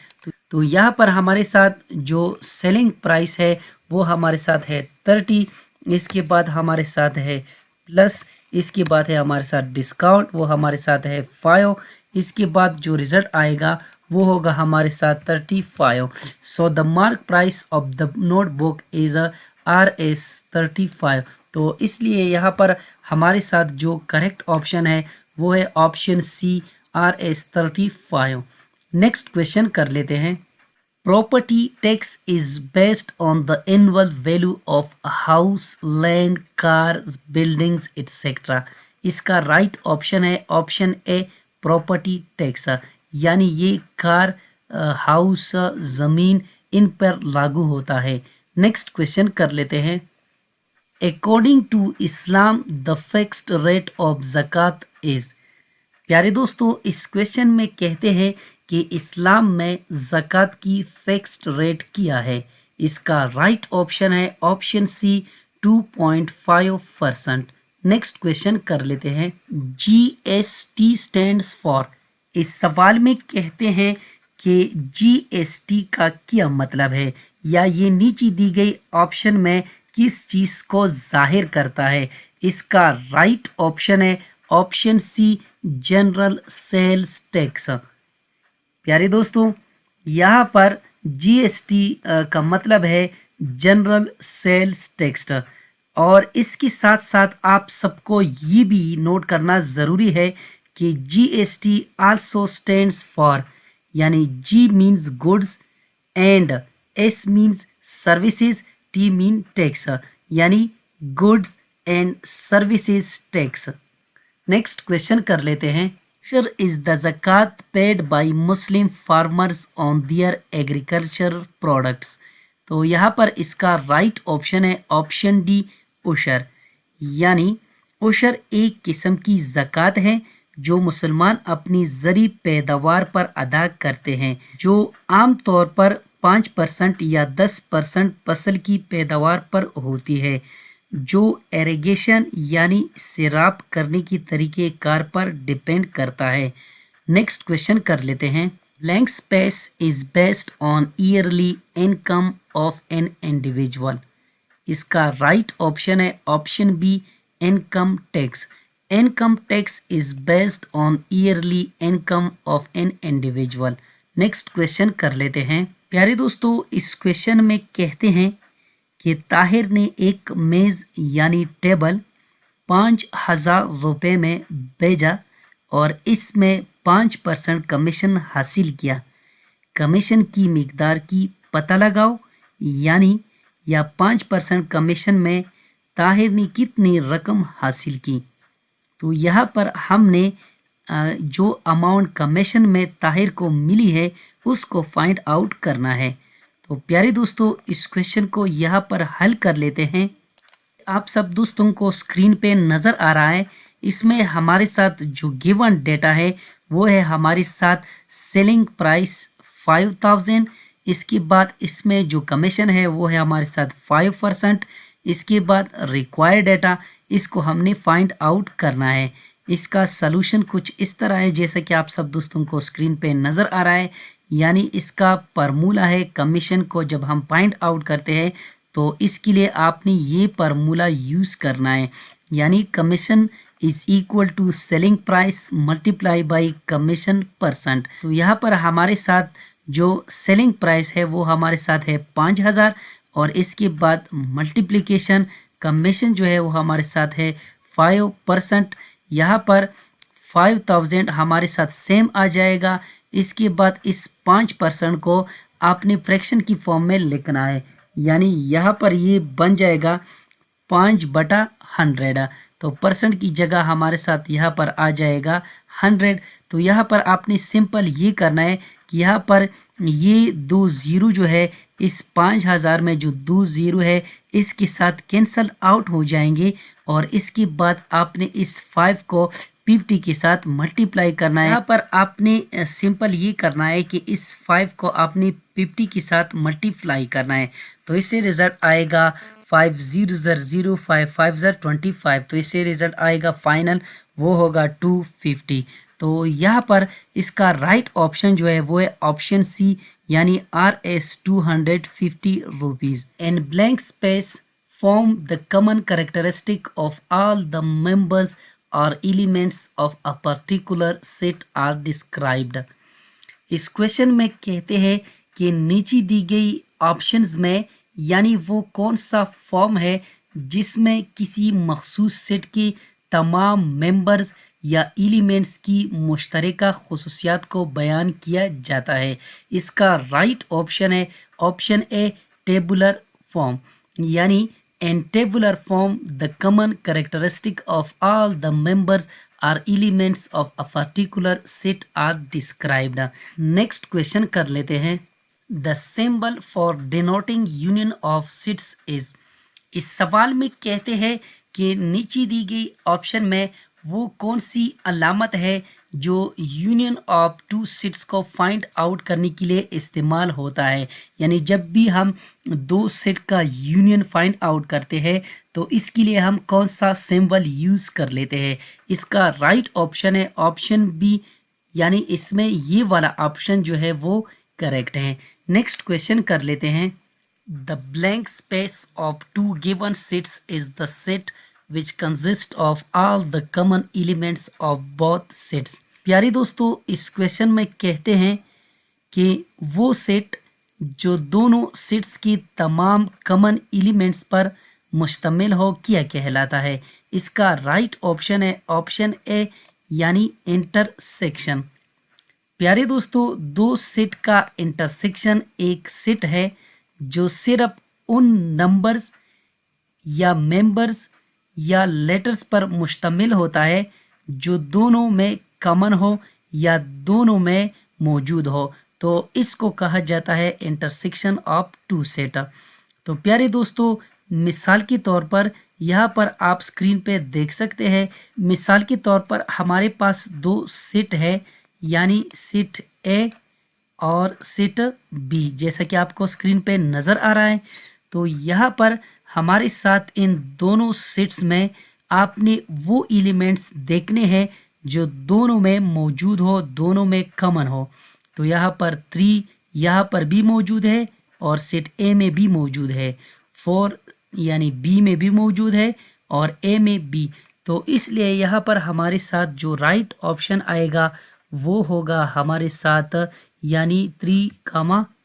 तो यहाँ पर हमारे साथ जो सेलिंग प्राइस है वो हमारे साथ है 30। इसके बाद हमारे साथ है प्लस, इसके बाद है हमारे साथ डिस्काउंट, वो हमारे साथ है 5। इसके बाद जो रिजल्ट आएगा वो होगा हमारे साथ 35। So the mark price of the notebook is RS 35। तो इसलिए यहाँ पर हमारे साथ जो करेक्ट ऑप्शन है वो है option C, RS 35। Next question कर लेते हैं। Property tax is based on the annual value of house, land, car, buildings etcetera. इसका राइट ऑप्शन है ऑप्शन ए, प्रॉपर्टी टैक्स, यानी ये कार, हाउस, ज़मीन, इन पर लागू होता है। नेक्स्ट क्वेश्चन कर लेते हैं। According to Islam the fixed rate of zakat is. प्यारे दोस्तों, इस क्वेश्चन में कहते हैं कि इस्लाम में ज़कात की फिक्स्ड रेट क्या है। इसका राइट ऑप्शन है ऑप्शन सी, 2.5%। नेक्स्ट क्वेश्चन कर लेते हैं। GST stands for. इस सवाल में कहते हैं कि GST का क्या मतलब है, या ये नीचे दी गई ऑप्शन में किस चीज़ को जाहिर करता है। इसका राइट ऑप्शन है option C, general sales tax. प्यारे दोस्तों, यहाँ पर GST का मतलब है जनरल सेल्स टैक्स। और इसके साथ साथ आप सबको ये भी नोट करना ज़रूरी है कि GST आल्सो स्टैंड्स फॉर, यानी G means goods and S means services, T mean tax, यानी goods and services tax. Next question कर लेते हैं। Is the zakat paid by Muslim farmers on their agriculture products. तो यहाँ पर इसका right option है ऑप्शन डी, उशर, यानी उशर एक किस्म की ज़कात है जो मुसलमान अपनी ज़री पैदावार पर अदा करते हैं, जो आम तौर पर 5% या 10% फसल की पैदावार पर होती है, जो एरिगेशन यानी सिराप करने की तरीके कार पर डिपेंड करता है। नेक्स्ट क्वेश्चन कर लेते हैं। Blank space is based on yearly income of an individual. इसका राइट ऑप्शन है option B, income tax. Income tax is based on yearly income of an individual. Next question कर लेते हैं। प्यारे दोस्तों, इस क्वेश्चन में कहते हैं कि ताहिर ने एक मेज़ यानी टेबल 5,000 रुपये में बेचा और इसमें 5% कमीशन हासिल किया। कमीशन की मिकदार की पता लगाओ, यानी या 5% कमीशन में ताहिर ने कितनी रकम हासिल की। तो यहाँ पर हमने जो अमाउंट कमीशन में ताहिर को मिली है उसको फाइंड आउट करना है। तो प्यारे दोस्तों, इस क्वेश्चन को यहाँ पर हल कर लेते हैं। आप सब दोस्तों को स्क्रीन पे नज़र आ रहा है, इसमें हमारे साथ जो गिवन डेटा है वो है हमारे साथ सेलिंग प्राइस 5,000। इसके बाद इसमें जो कमीशन है वो है हमारे साथ 5%। इसके बाद रिक्वायर्ड डेटा, इसको हमने फाइंड आउट करना है। इसका सलूशन कुछ इस तरह है जैसा कि आप सब दोस्तों को स्क्रीन पे नज़र आ रहा है, यानी इसका फार्मूला है कमीशन को जब हम फाइंड आउट करते हैं तो इसके लिए आपने ये फार्मूला यूज़ करना है, यानी commission is equal to selling price multiply by commission percent. तो यहाँ पर हमारे साथ जो सेलिंग प्राइस है वो हमारे साथ है 5,000 और इसके बाद मल्टीप्लिकेशन कमीशन जो है वो हमारे साथ है 5%। यहाँ पर 5,000 हमारे साथ सेम आ जाएगा। इसके बाद इस 5% को आपने फ्रैक्शन की फॉर्म में लिखना है, यानी यहाँ पर ये बन जाएगा 5/100। तो परसेंट की जगह हमारे साथ यहाँ पर आ जाएगा 100। तो यहाँ पर आपने सिंपल ये करना है कि यहाँ पर ये 2 ज़ीरो जो है इस 5,000 में जो 2 ज़ीरो है इसके साथ कैंसल आउट हो जाएंगे और इसके बाद आपने इस 5 को 50 के साथ मल्टीप्लाई करना है। यहाँ पर आपने सिंपल ये करना है कि इस 5 को आपने 50 के साथ मल्टीप्लाई करना है। तो इससे रिजल्ट आएगा 5 0 0 5 5 25। तो इससे रिजल्ट आएगा फाइनल वो होगा 250। तो यहाँ पर इसका राइट ऑप्शन जो है वो है ऑप्शन सी, यानी RS 250 rupees. And blank space form the common characteristic of all the members or elements of a particular set are described. इस क्वेश्चन में कहते हैं कि नीचे दी गई ऑप्शंस में यानी वो कौन सा फॉर्म है जिसमें किसी मखसूस सेट के तमाम मेंबर्स या एलिमेंट्स की मुश्तरका खुसूसियात को बयान किया जाता है। इसका राइट ऑप्शन है ऑप्शन ए, टेबुलर फॉर्म, यानी in tabular form the common characteristic of all the members or elements of a particular set are described. Next question कर लेते हैं। The symbol for denoting union of sets is। इस सवाल में कहते हैं कि नीचे दी गई ऑप्शन में वो कौन सी अलामत है जो यूनियन ऑफ टू सेट्स को फाइंड आउट करने के लिए इस्तेमाल होता है। यानी जब भी हम दो सेट का यूनियन फाइंड आउट करते हैं तो इसके लिए हम कौन सा सिंबल यूज़ कर लेते हैं। इसका राइट ऑप्शन है ऑप्शन बी, यानी इसमें ये वाला ऑप्शन जो है वो करेक्ट है। नेक्स्ट क्वेश्चन कर लेते हैं। The blank space of two given sets is the set which consist of all the common elements of both sets। प्यारे दोस्तों, इस क्वेश्चन में कहते हैं कि वो सेट जो दोनों सेट्स की तमाम कॉमन एलिमेंट्स पर मुश्तमिल हो क्या कहलाता है। इसका राइट ऑप्शन है ऑप्शन ए, यानी इंटरसेक्शन। प्यारे दोस्तों, दो सेट का इंटरसेक्शन एक सेट है जो सिर्फ उन नंबर्स या मेंबर्स या लेटर्स पर मुश्तमिल होता है जो दोनों में कॉमन हो या दोनों में मौजूद हो, तो इसको कहा जाता है इंटरसेक्शन ऑफ टू सेट। तो प्यारे दोस्तों, मिसाल के तौर पर यहाँ पर आप स्क्रीन पे देख सकते हैं। मिसाल के तौर पर हमारे पास दो सेट है, यानी सेट ए और सेट बी, जैसा कि आपको स्क्रीन पे नज़र आ रहा है। तो यहाँ पर हमारे साथ इन दोनों सेट्स में आपने वो एलिमेंट्स देखने हैं जो दोनों में मौजूद हो, दोनों में कॉमन हो। तो यहाँ पर 3 यहाँ पर भी मौजूद है और सेट ए में भी मौजूद है, 4 यानी बी में भी मौजूद है और ए में बी। तो इसलिए यहाँ पर हमारे साथ जो राइट ऑप्शन आएगा वो होगा हमारे साथ यानी 3,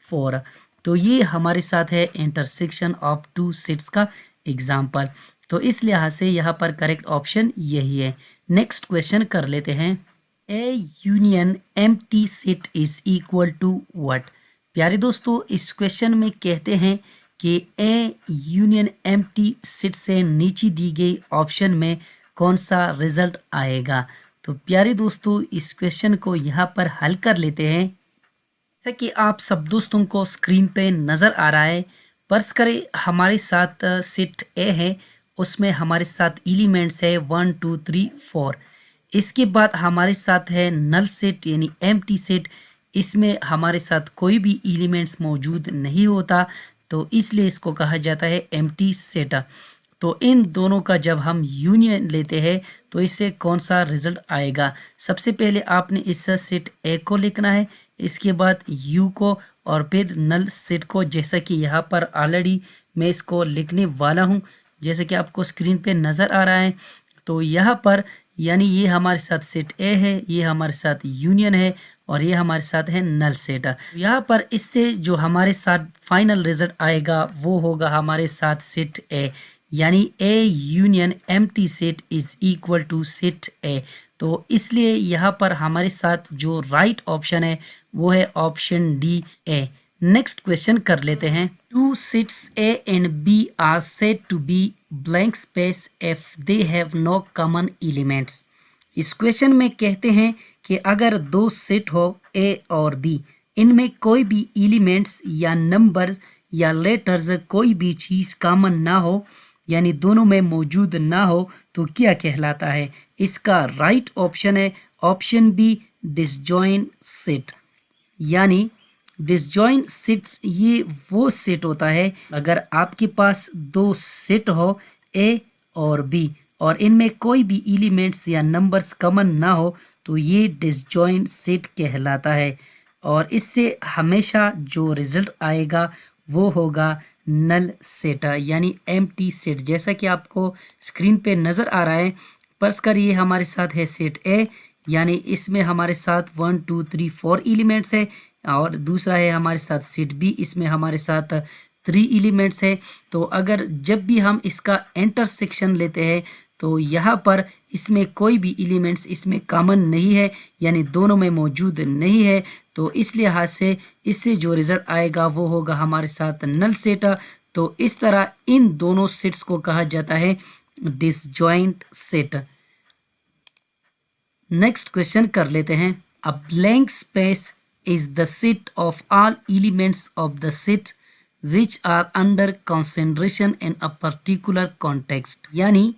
4। तो ये हमारे साथ है इंटरसेक्शन ऑफ टू सेट्स का एग्जाम्पल। तो इस लिहाज से यहाँ पर करेक्ट ऑप्शन यही है। नेक्स्ट क्वेश्चन कर लेते हैं। A union empty set is equal to what. प्यारे दोस्तों, इस क्वेश्चन में कहते हैं कि ए यूनियन एम्प्टी सेट से नीचे दी गई ऑप्शन में कौन सा रिजल्ट आएगा। तो प्यारे दोस्तों, इस क्वेश्चन को यहाँ पर हल कर लेते हैं। जैसा कि आप सब दोस्तों को स्क्रीन पे नज़र आ रहा है, फर्ज करें हमारे साथ सेट ए है, उसमें हमारे साथ एलिमेंट्स है 1 2 3 4। इसके बाद हमारे साथ है नल सेट यानी एम्प्टी सेट, इसमें हमारे साथ कोई भी एलिमेंट्स मौजूद नहीं होता, तो इसलिए इसको कहा जाता है एम्प्टी सेट। तो इन दोनों का जब हम यूनियन लेते हैं तो इससे कौन सा रिजल्ट आएगा। सबसे पहले आपने इस सेट ए को लिखना है, इसके बाद यू को और फिर नल सेट को, जैसा कि यहाँ पर ऑलरेडी मैं इसको लिखने वाला हूँ, जैसे कि आपको स्क्रीन पे नज़र आ रहा है। तो यहाँ पर यानी ये हमारे साथ सेट ए है, ये हमारे साथ यूनियन है और ये हमारे साथ है नल सेट। यहाँ पर इससे जो हमारे साथ फाइनल रिजल्ट आएगा वो होगा हमारे साथ सेट ए, यानी A union empty set is equal to set A. तो इसलिए यहाँ पर हमारे साथ जो राइट ऑप्शन है वो है option D A. Next question कर लेते हैं। Two sets A and B are said to be blank space if they have no common elements. इस क्वेश्चन में कहते हैं कि अगर दो सेट हो ए और बी, इनमें कोई भी एलिमेंट्स या नंबर्स या लेटर्स कोई भी चीज़ कॉमन ना हो, यानी दोनों में मौजूद ना हो, तो क्या कहलाता है। इसका राइट ऑप्शन है ऑप्शन बी डिसजॉइंट सेट। यानी डिसजॉइंट सेट्स ये वो सेट होता है अगर आपके पास दो सेट हो ए और बी और इनमें कोई भी एलिमेंट्स या नंबर्स कॉमन ना हो, तो ये डिसजॉइंट सेट कहलाता है और इससे हमेशा जो रिजल्ट आएगा वो होगा नल सेट यानी एम्प्टी सेट। जैसा कि आपको स्क्रीन पे नज़र आ रहा है, फर्ज कर ये हमारे साथ है सेट ए, यानी इसमें हमारे साथ 1 2 3 4 एलिमेंट्स है और दूसरा है हमारे साथ सेट बी, इसमें हमारे साथ 3 एलिमेंट्स है। तो अगर जब भी हम इसका इंटरसेक्शन लेते हैं तो यहाँ पर इसमें कोई भी एलिमेंट्स इसमें कॉमन नहीं है, यानी दोनों में मौजूद नहीं है। तो इस लिहाज से इससे जो रिजल्ट आएगा वो होगा हमारे साथ नल सेट। तो इस तरह इन दोनों सेट्स को कहा जाता है डिसजॉइंट सेट। नेक्स्ट क्वेश्चन कर लेते हैं। A blank space is the set of all elements of the set which are under consideration in a particular context. यानी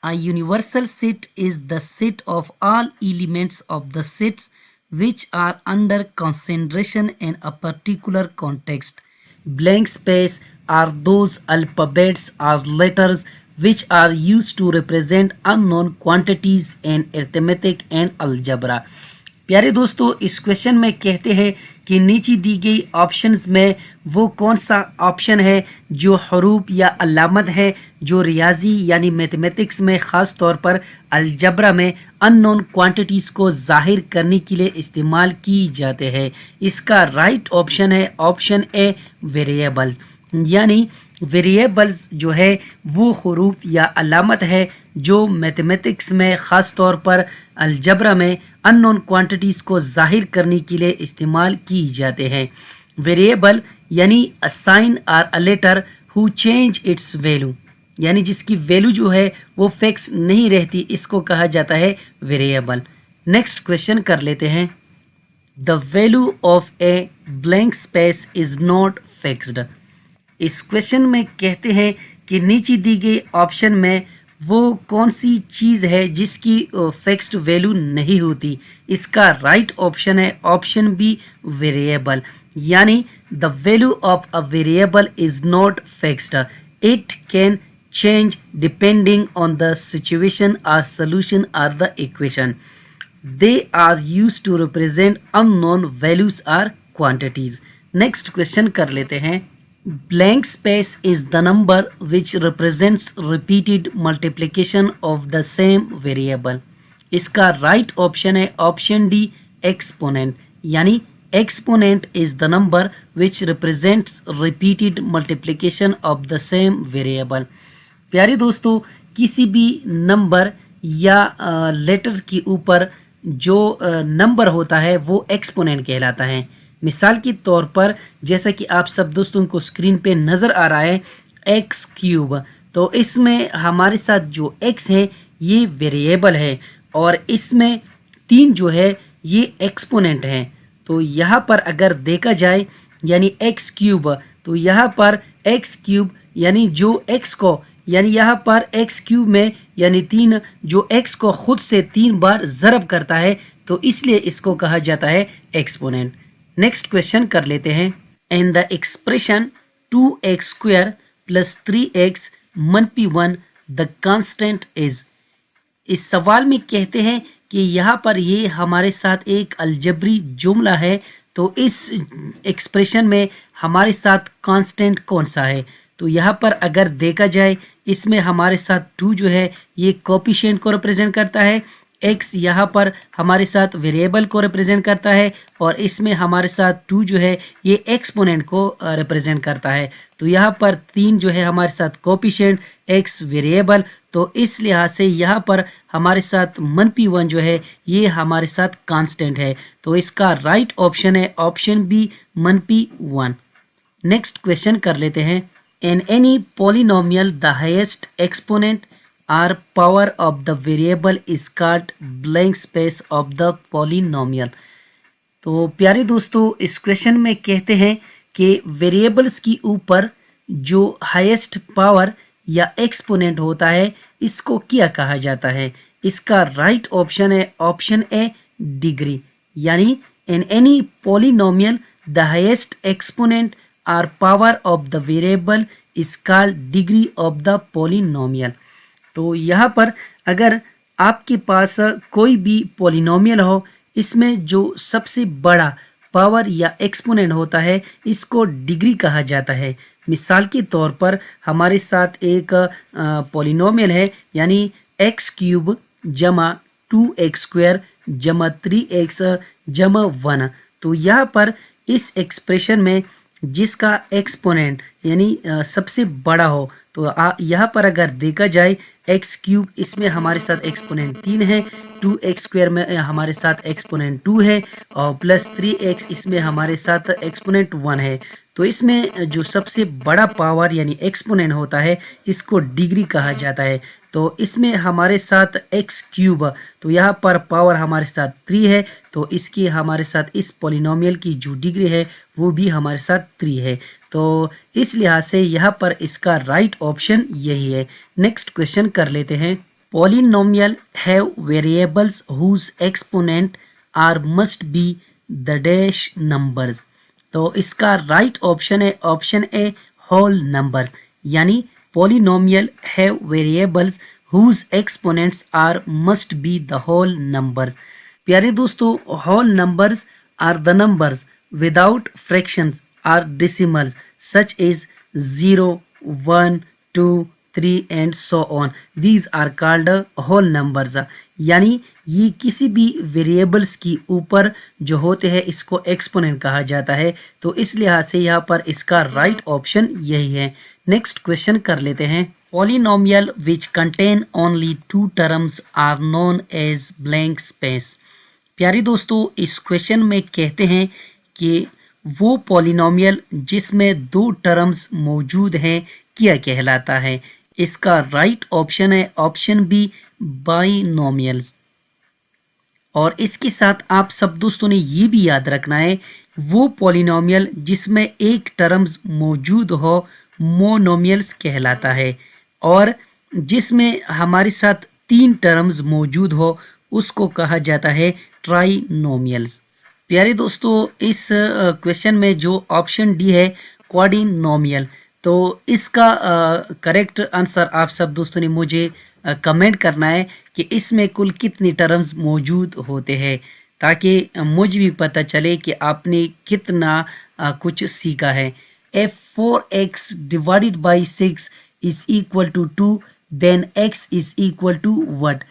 a universal set is the set of all elements of the sets which are under consideration in a particular context. Blank space are those alphabets or letters which are used to represent unknown quantities in arithmetic and algebra. प्यारे दोस्तों, इस question में कहते हैं कि नीचे दी गई options में वो कौन सा ऑप्शन है जो हरूफ या अलामत है जो रियाजी यानी मैथमेटिक्स में ख़ास तौर पर अलजबरा में अननोन क्वांटिटीज़ को ज़ाहिर करने के लिए इस्तेमाल की जाते हैं। इसका राइट ऑप्शन है ऑप्शन ए वेरिएबल्स। यानी वेरिएबल्स जो है वो हरूफ या अलामत है जो मैथमेटिक्स में ख़ास तौर पर अलजबरा में अननोन क्वांटिटीज़ को ज़ाहिर करने के लिए इस्तेमाल की जाते हैं। वेरिएबल यानी अ साइन और a letter who change its value, यानी जिसकी वैल्यू जो है वो फिक्स नहीं रहती, इसको कहा जाता है वेरिएबल। नेक्स्ट क्वेश्चन कर लेते हैं। The value of a blank space is not fixed. इस क्वेश्चन में कहते हैं कि नीचे दी गई ऑप्शन में वो कौन सी चीज़ है जिसकी फिक्स्ड वैल्यू नहीं होती। इसका राइट ऑप्शन है ऑप्शन बी, वेरिएबल। यानी the value of a variable is not fixed, it can change depending on the situation or solution or the equation. They are used to represent unknown values or quantities. Next question कर लेते हैं। Blank space is the number which represents repeated multiplication of the same variable. इसका right option है option D, exponent। यानी exponent is the number which represents repeated multiplication of the same variable. प्यारे दोस्तों, किसी भी नंबर या letter के ऊपर जो नंबर होता है वो एक्सपोनेंट कहलाता है। मिसाल के तौर पर जैसा कि आप सब दोस्तों को स्क्रीन पे नज़र आ रहा है एक्स क्यूब, तो इसमें हमारे साथ जो एक्स है ये वेरिएबल है और इसमें 3 जो है ये एक्सपोनेंट है। तो यहाँ पर अगर देखा जाए यानी एक्स क्यूब, तो यहाँ पर एक्स क्यूब यानी जो एक्स को यानी यहाँ पर एक्स क्यूब में यानी 3 जो एक्स को खुद से 3 बार ज़रब करता है, तो इसलिए इसको कहा जाता है एक्सपोनेंट। नेक्स्ट क्वेश्चन कर लेते हैं। And the expression 2x² + 3x - 1 the constant is. इस सवाल में कहते हैं कि यहाँ पर ये हमारे साथ एक अलजबरी जुमला है, तो इस एक्सप्रेशन में हमारे साथ कांस्टेंट कौन सा है। तो यहाँ पर अगर देखा जाए इसमें हमारे साथ 2 जो है ये कोफिशिएंट को रिप्रेजेंट करता है, x यहाँ पर हमारे साथ वेरिएबल को रिप्रेजेंट करता है और इसमें हमारे साथ 2 जो है ये एक्सपोनेंट को रिप्रेजेंट करता है। तो यहाँ पर 3 जो है हमारे साथ कोफिशिएंट, x वेरिएबल, तो इस लिहाज से यहाँ पर हमारे साथ -1 जो है ये हमारे साथ कांस्टेंट है। तो इसका राइट ऑप्शन है ऑप्शन बी, -1। नेक्स्ट क्वेश्चन कर लेते हैं। In any polynomial, the highest exponent or power of the variable is called blank space of the polynomial. तो प्यारे दोस्तों, इस क्वेश्चन में कहते हैं कि वेरिएबल्स की ऊपर जो हाईएस्ट पावर या एक्सपोनेंट होता है इसको क्या कहा जाता है। इसका राइट ऑप्शन है ऑप्शन ए, डिग्री। यानी in any polynomial the highest exponent or power of the variable is called degree of the polynomial. तो यहाँ पर अगर आपके पास कोई भी पॉलिनोमियल हो, इसमें जो सबसे बड़ा पावर या एक्सपोनेंट होता है इसको डिग्री कहा जाता है। मिसाल के तौर पर हमारे साथ एक पॉलिनोमियल है यानी x³ जमा 2x² जमा 3x जमा 1। तो यहाँ पर इस एक्सप्रेशन में जिसका एक्सपोनेंट यानी सबसे बड़ा हो, तो यहाँ पर अगर देखा जाए x³ इसमें हमारे साथ एक्सपोनेंट 3 है, 2x² में हमारे साथ एक्सपोनेंट 2 है और प्लस 3x इसमें हमारे साथ एक्सपोनेंट 1 है। तो इसमें जो सबसे बड़ा पावर यानी एक्सपोनेंट होता है इसको डिग्री कहा जाता है। तो इसमें हमारे साथ x³, तो यहाँ पर पावर हमारे साथ 3 है, तो इसकी हमारे साथ इस पॉलिनोमियल की जो डिग्री है वो भी हमारे साथ 3 है। तो इस लिहाज से यहाँ पर इसका राइट ऑप्शन यही है। नेक्स्ट क्वेश्चन कर लेते हैं। Polynomial have variables whose exponent are must be the dash numbers. तो इसका राइट ऑप्शन है ऑप्शन ए, होल नंबर्स। यानी polynomial have variables whose exponents are must be the whole numbers. प्यारे दोस्तों, whole numbers are the numbers without fractions are decimals such as 0, 1, 2, 3 and so on. These are called whole numbers. यानी ये किसी भी variables की ऊपर जो होते हैं इसको एक्सपोनेंट कहा जाता है। तो इस लिहाज से यहाँ पर इसका राइट ऑप्शन यही है। नेक्स्ट क्वेश्चन कर लेते हैं। Polynomial which contain only 2 terms are known as blank space. प्यारे दोस्तों, इस क्वेश्चन में कहते हैं कि वो पॉलिनोमियल जिसमें 2 टर्म्स मौजूद हैं क्या कहलाता है। इसका राइट ऑप्शन है ऑप्शन बी, बाइनोमियल्स। और इसके साथ आप सब दोस्तों ने ये भी याद रखना है वो पॉलिनोमियल जिसमें एक टर्म्स मौजूद हो मोनोमियल्स कहलाता है। और जिसमें हमारे साथ 3 टर्म्स मौजूद हो उसको कहा जाता है ट्राइनोमियल्स। प्यारे दोस्तों, इस क्वेश्चन में जो ऑप्शन डी है क्वाड्रिनोमियल, तो इसका करेक्ट आंसर आप सब दोस्तों ने मुझे कमेंट करना है कि इसमें कुल कितनी टर्म्स मौजूद होते हैं, ताकि मुझे भी पता चले कि आपने कितना कुछ सीखा है। if 4x divided by 6 is equal to 2 then x is equal to what।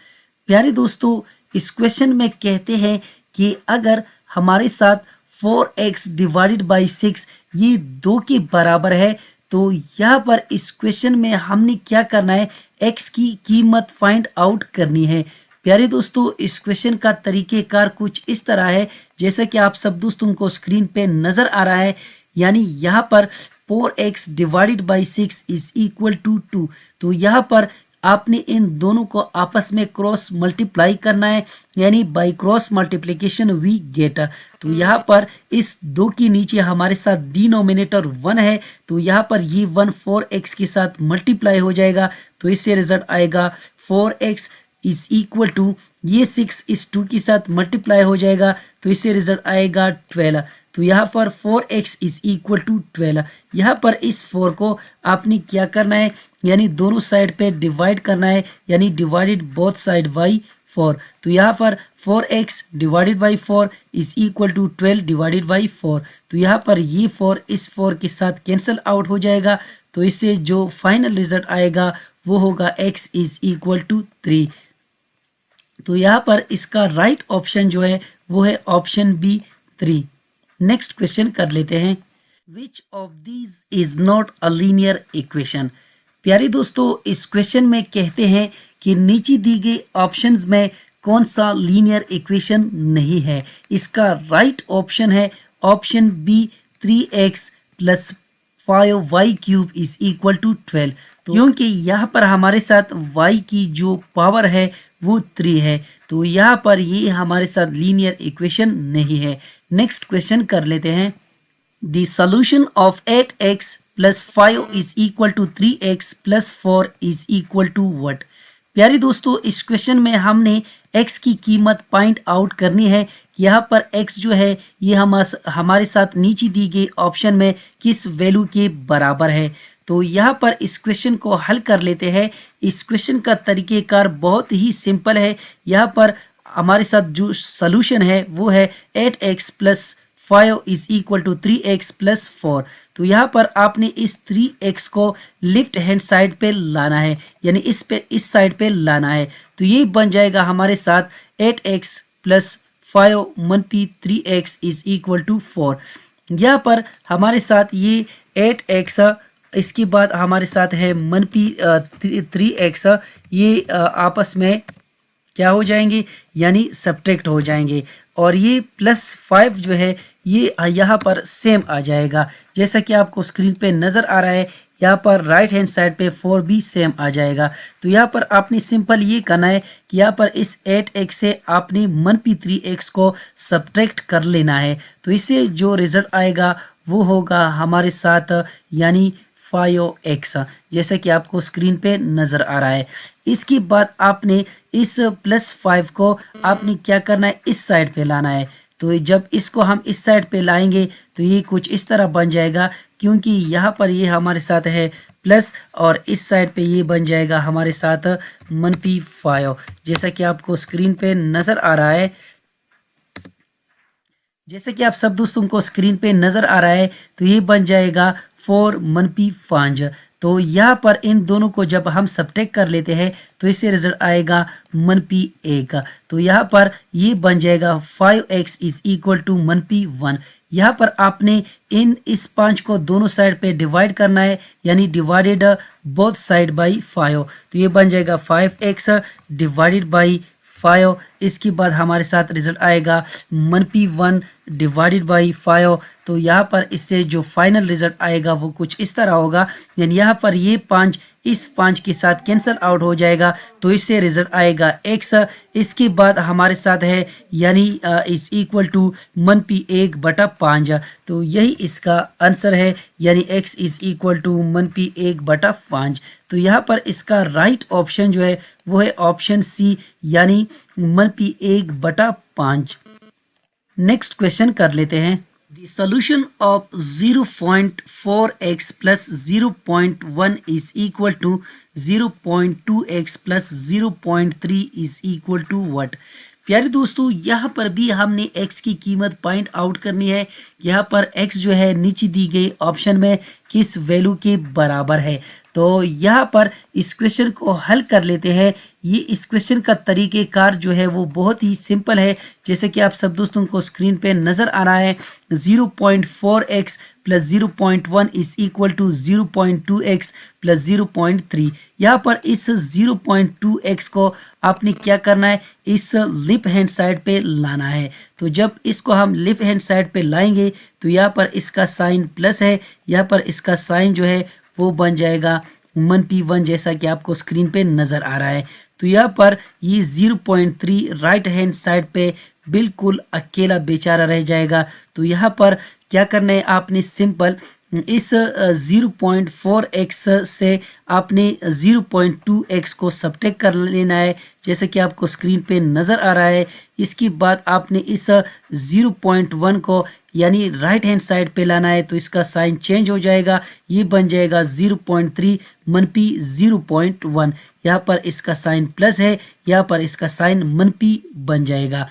प्यारे दोस्तों, इस क्वेश्चन में कहते हैं कि अगर हमारे साथ 4x डिवाइडेड बाई 6 ये 2 के बराबर है, तो यहाँ पर इस क्वेश्चन में हमने क्या करना है, x की कीमत फाइंड आउट करनी है। प्यारे दोस्तों, इस क्वेश्चन का तरीकेकार कुछ इस तरह है जैसा कि आप सब दोस्तों को स्क्रीन पे नजर आ रहा है। यानी यहाँ पर 4x divided by 6 is equal to 2, तो यहाँ पर आपने इन दोनों को आपस में क्रॉस मल्टीप्लाई करना है, यानी by cross multiplication we get. तो यहाँ पर इस 2 के नीचे हमारे साथ डिनोमिनेटर 1 है, तो यहाँ पर ये 1 4x के साथ मल्टीप्लाई हो जाएगा, तो इससे रिजल्ट आएगा 4x इज इक्वल टू, ये 6 इस 2 के साथ मल्टीप्लाई हो जाएगा, तो इससे रिजल्ट आएगा 12। तो यहाँ पर 4x इज इक्वल टू 12। यहाँ पर इस 4 को आपने क्या करना है, यानी दोनों साइड पे डिवाइड करना है, यानी डिवाइडेड बोथ साइड बाई 4। तो यहाँ पर 4x divided by 4 is equal to 12 divided by 4। तो यहाँ पर ये 4 इस 4 के साथ कैंसिल आउट हो जाएगा, तो इससे जो फाइनल रिजल्ट आएगा वो होगा x इज इक्वल टू 3। तो यहाँ पर इसका राइट ऑप्शन जो है वो है ऑप्शन बी 3। नेक्स्ट क्वेश्चन कर लेते हैं, which of these is not a linear equation. प्यारे दोस्तों, इस क्वेश्चन में कहते हैं कि नीचे दी गई ऑप्शंस में कौन सा लीनियर इक्वेशन नहीं है। इसका राइट ऑप्शन है option B 3x plus 5y cube is equal to 12, क्योंकि यहाँ पर हमारे साथ y की जो पावर है वो 3 है, तो यहाँ पर ये हमारे साथ लीनियर इक्वेशन नहीं है। नेक्स्ट क्वेश्चन कर लेते हैं, the solution of 8x plus 5 is equal to 3x plus 4 is equal to what. प्यारे दोस्तों, इस क्वेश्चन में हमने x की कीमत पॉइंट आउट करनी है कि यहाँ पर x जो है ये हमारे साथ नीचे दी गई ऑप्शन में किस वैल्यू के बराबर है। तो यहाँ पर इस क्वेश्चन को हल कर लेते हैं। इस क्वेश्चन का तरीकेकार बहुत ही सिंपल है। यहाँ पर हमारे साथ जो सॉल्यूशन है वो है 8x plus 5 is equal to 3x plus 4। तो यहाँ पर आपने इस 3x को लेफ्ट हैंड साइड पे लाना है, यानी इस साइड पे लाना है, तो ये बन जाएगा हमारे साथ 8x plus 5 minus 3x is equal to 4। यहाँ पर हमारे साथ ये 8x, इसके बाद हमारे साथ है मनपी 3x, ये आपस में क्या हो जाएंगे, यानी सब्ट्रैक्ट हो जाएंगे, और ये प्लस 5 जो है ये यहाँ पर सेम आ जाएगा जैसा कि आपको स्क्रीन पे नज़र आ रहा है। यहाँ पर राइट हैंड साइड पे 4 भी सेम आ जाएगा। तो यहाँ पर आपने सिंपल ये करना है कि यहाँ पर इस 8x से आपने मनपी 3x को सब्ट्रैक्ट कर लेना है, तो इससे जो रिजल्ट आएगा वो होगा हमारे साथ यानी 5x, जैसा कि आपको स्क्रीन पे नज़र आ रहा है। इसके बाद आपने इस प्लस 5 को आपने क्या करना है, इस साइड पे लाना है। तो जब इसको हम इस साइड पे लाएंगे तो ये कुछ इस तरह बन जाएगा, क्योंकि यहाँ पर ये हमारे साथ है प्लस और इस साइड पे ये बन जाएगा हमारे साथ मनपी 5, जैसा कि आपको स्क्रीन पे नज़र आ रहा है। जैसे कि आप सब दोस्तों को स्क्रीन पे नज़र आ रहा है, तो ये बन जाएगा 4 मनपी 5। तो यहाँ पर इन दोनों को जब हम सब्ट्रैक्ट कर लेते हैं तो इससे रिजल्ट आएगा मनपी 1। तो यहाँ पर ये बन जाएगा 5x इज इक्वल टू मनपी 1। यहाँ पर आपने इस 5 को दोनों साइड पे डिवाइड करना है, यानी डिवाइडेड बोथ साइड बाई 5। तो ये बन जाएगा 5x डिवाइडेड बाई 5 इसके बाद हमारे साथ रिजल्ट आएगा -1 डिवाइडेड बाई 5। तो यहाँ पर इससे जो फाइनल रिजल्ट आएगा वो कुछ इस तरह होगा, यानी यहाँ पर ये 5 इस 5 के साथ कैंसिल आउट हो जाएगा, तो इससे रिजल्ट आएगा x। इसके बाद हमारे साथ है यानी इस इक्वल टू -1/5। तो यही इसका आंसर है, यानी x इज इक्वल टू -1/5। तो यहाँ पर इसका राइट ऑप्शन जो है वो है ऑप्शन सी, यानी -1/5। नेक्स्ट क्वेश्चन कर लेते हैं। The solution of 0.4x plus 0.1 is equal to 0.2x plus 0.3 is equal to what? प्यारे दोस्तों, यहाँ पर भी हमने x की कीमत पॉइंट आउट करनी है। यहाँ पर x जो है नीचे दी गई ऑप्शन में किस वैल्यू के बराबर है। तो यहाँ पर इस क्वेश्चन को हल कर लेते हैं। ये इस क्वेश्चन का तरीक़ेकार जो है वो बहुत ही सिंपल है, जैसे कि आप सब दोस्तों को स्क्रीन पे नज़र आ रहा है। 0.4x plus 0.1 is equal to 0.2x plus 0.3। यहाँ पर इस 0.2x को आपने क्या करना है, इस लेफ्ट हैंड साइड पे लाना है। तो जब इसको हम लेफ्ट हैंड साइड पे लाएंगे तो यहाँ पर इसका साइन प्लस है, यहाँ पर इसका साइन जो है वो बन जाएगा -1, जैसा कि आपको स्क्रीन पे नज़र आ रहा है। तो यहाँ पर ये 0.3 राइट हैंड साइड पे बिल्कुल अकेला बेचारा रह जाएगा। तो यहाँ पर क्या करना है, आपने सिंपल इस 0.4x से आपने 0.2x को सब्ट्रैक्ट कर लेना है, जैसे कि आपको स्क्रीन पे नज़र आ रहा है। इसके बाद आपने इस 0.1 को यानी राइट हैंड साइड पे लाना है, तो इसका साइन चेंज हो जाएगा, ये बन जाएगा 0.3 -0.1। यहाँ पर इसका साइन प्लस है, यहाँ पर इसका साइन -, बन जाएगा।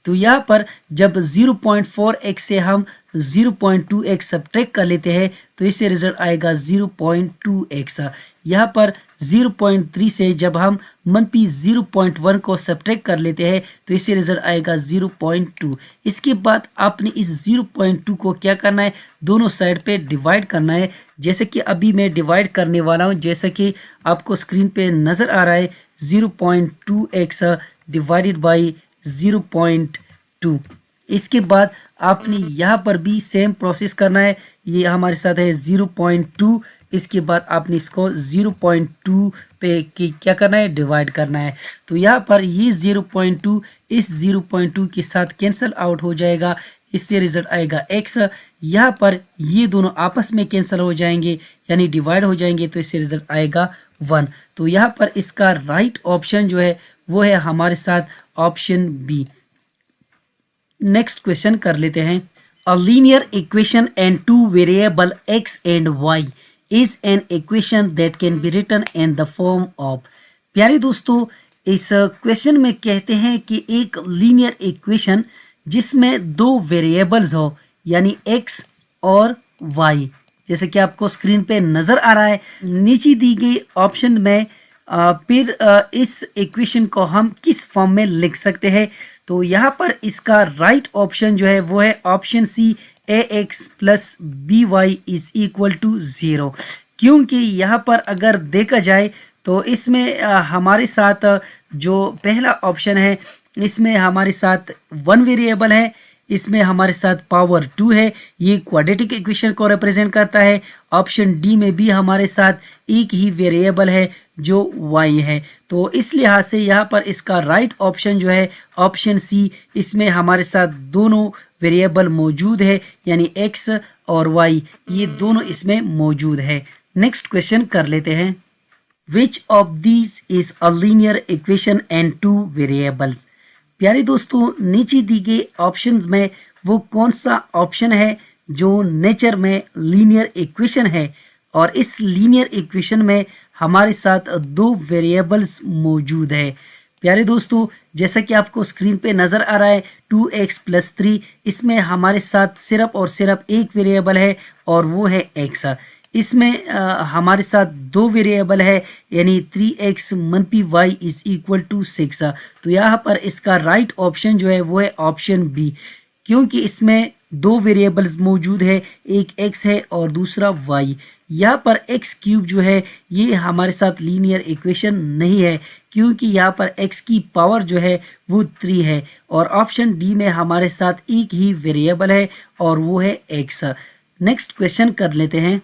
तो यहाँ पर जब 0.4x से हम 0.2x सब्ट्रैक्ट कर लेते हैं तो इससे रिजल्ट आएगा 0.2x। यहाँ पर 0.3 से जब हम -0.1 को सब्ट्रैक्ट कर लेते हैं तो इससे रिजल्ट आएगा 0.2। इसके बाद आपने इस 0.2 को क्या करना है, दोनों साइड पे डिवाइड करना है, जैसे कि अभी मैं डिवाइड करने वाला हूँ, जैसे कि आपको स्क्रीन पे नज़र आ रहा है। 0.2x divided by 0.2। इसके बाद आपने यहाँ पर भी सेम प्रोसेस करना है। ये हमारे साथ है 0.2, इसके बाद आपने इसको 0.2 पे क्या करना है, डिवाइड करना है। तो यहाँ पर ये 0.2 इस 0.2 के साथ कैंसिल आउट हो जाएगा, इससे रिजल्ट आएगा x। यहाँ पर ये दोनों आपस में कैंसिल हो जाएंगे यानी डिवाइड हो जाएंगे, तो इससे रिजल्ट आएगा 1। तो यहाँ पर इसका राइट ऑप्शन जो है वो है हमारे साथ ऑप्शन बी। नेक्स्ट क्वेश्चन कर लेते हैं। A linear equation and two variable x and y is an equation that can be written in the form of. प्यारे दोस्तों, इस क्वेश्चन में कहते हैं कि एक लीनियर इक्वेशन जिसमें दो वेरिएबल्स हो यानी x और y, जैसे कि आपको स्क्रीन पे नज़र आ रहा है। नीचे दी गई ऑप्शन में फिर इस इक्वेशन को हम किस फॉर्म में लिख सकते हैं। तो यहाँ पर इसका राइट ऑप्शन जो है वो है option C, ax plus by is equal to 0। क्योंकि यहाँ पर अगर देखा जाए तो इसमें हमारे साथ जो पहला ऑप्शन है इसमें हमारे साथ 1 वेरिएबल है, इसमें हमारे साथ पावर 2 है, ये क्वाड्रेटिक इक्वेशन को रिप्रेजेंट करता है। ऑप्शन डी में भी हमारे साथ एक ही वेरिएबल है जो y है। तो इस लिहाज से यहाँ पर इसका राइट ऑप्शन जो है ऑप्शन सी, इसमें हमारे साथ दोनों वेरिएबल मौजूद है यानी x और y, ये दोनों इसमें मौजूद है। नेक्स्ट क्वेश्चन कर लेते हैं। Which of these is a linear equation and two variables. प्यारे दोस्तों, नीचे दी गई ऑप्शंस में वो कौन सा ऑप्शन है जो नेचर में लीनियर इक्वेशन है, और इस लीनियर इक्वेशन में हमारे साथ दो वेरिएबल्स मौजूद है। प्यारे दोस्तों, जैसा कि आपको स्क्रीन पे नज़र आ रहा है 2x प्लस 3, इसमें हमारे साथ सिर्फ और सिर्फ एक वेरिएबल है और वो है x। इसमें हमारे साथ दो वेरिएबल है यानी 3x - y is equal to 6। तो यहाँ पर इसका राइट ऑप्शन जो है वो है ऑप्शन बी, क्योंकि इसमें दो वेरिएबल्स मौजूद है, एक x है और दूसरा y। यहाँ पर x क्यूब जो है ये हमारे साथ लीनियर इक्वेशन नहीं है, क्योंकि यहाँ पर x की पावर जो है वो 3 है और ऑप्शन डी में हमारे साथ एक ही वेरिएबल है और वो है x। नेक्स्ट क्वेश्चन कर लेते हैं।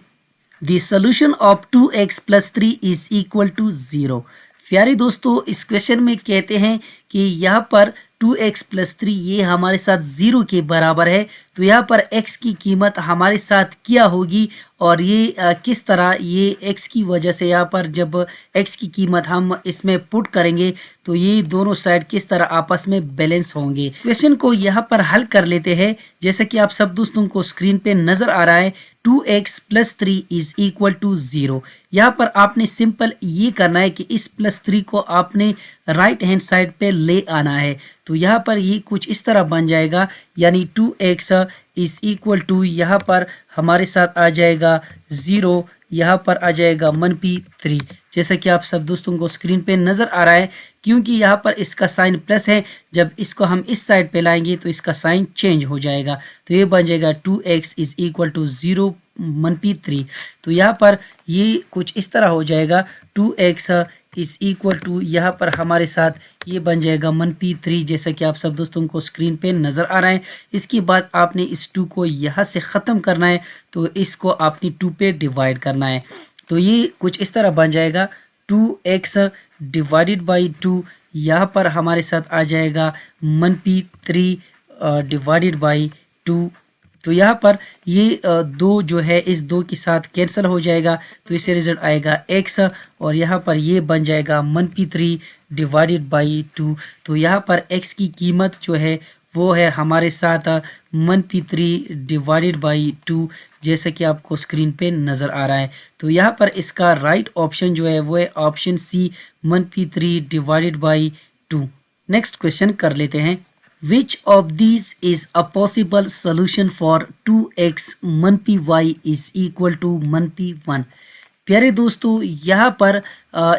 The solution of 2x plus 3 is equal to 0। प्यारे दोस्तों, इस क्वेश्चन में कहते हैं कि यहाँ पर 2x प्लस 3 ये हमारे साथ 0 के बराबर है, तो यहाँ पर x की कीमत हमारे साथ क्या होगी और ये किस तरह ये x की वजह से यहाँ पर जब x की कीमत हम इसमें पुट करेंगे तो ये दोनों साइड किस तरह आपस में बैलेंस होंगे। क्वेश्चन को यहाँ पर हल कर लेते हैं। जैसे कि आप सब दोस्तों को स्क्रीन पे नजर आ रहा है 2x plus 3 is equal to 0। यहाँ पर आपने सिंपल ये करना है कि इस प्लस 3 को आपने राइट हैंड साइड पे ले आना है। तो यहाँ पर ये कुछ इस तरह बन जाएगा, यानी 2x इज इक्वल टू यहाँ पर हमारे साथ आ जाएगा 0, यहाँ पर आ जाएगा -3। जैसा कि आप सब दोस्तों को स्क्रीन पे नज़र आ रहा है, क्योंकि यहाँ पर इसका साइन प्लस है, जब इसको हम इस साइड पे लाएंगे तो इसका साइन चेंज हो जाएगा। तो ये बन जाएगा 2x इज इक्वल टू 0 -3। तो यहाँ पर ये कुछ इस तरह हो जाएगा, 2x इज इक्वल टू यहाँ पर हमारे साथ ये बन जाएगा -3, जैसा कि आप सब दोस्तों को स्क्रीन पे नज़र आ रहा है। इसके बाद आपने इस 2 को यहाँ से ख़त्म करना है, तो इसको आपने 2 पे डिवाइड करना है। तो ये कुछ इस तरह बन जाएगा 2x डिवाइडेड बाई 2, यहाँ पर हमारे साथ आ जाएगा -3 डिवाइडेड बाई 2। तो यहाँ पर ये 2 जो है इस 2 के साथ कैंसिल हो जाएगा, तो इससे रिजल्ट आएगा x और यहाँ पर ये बन जाएगा -3 डिवाइडेड बाई 2। तो यहाँ पर x की कीमत जो है वो है हमारे साथ -3 डिवाइडेड बाई 2, जैसे कि आपको स्क्रीन पे नज़र आ रहा है। तो यहाँ पर इसका राइट ऑप्शन जो है वो है option C, -3 divided by 2। Next question कर लेते हैं। Which of these is a possible solution for 2x -y is equal to -1? प्यारे दोस्तों, यहाँ पर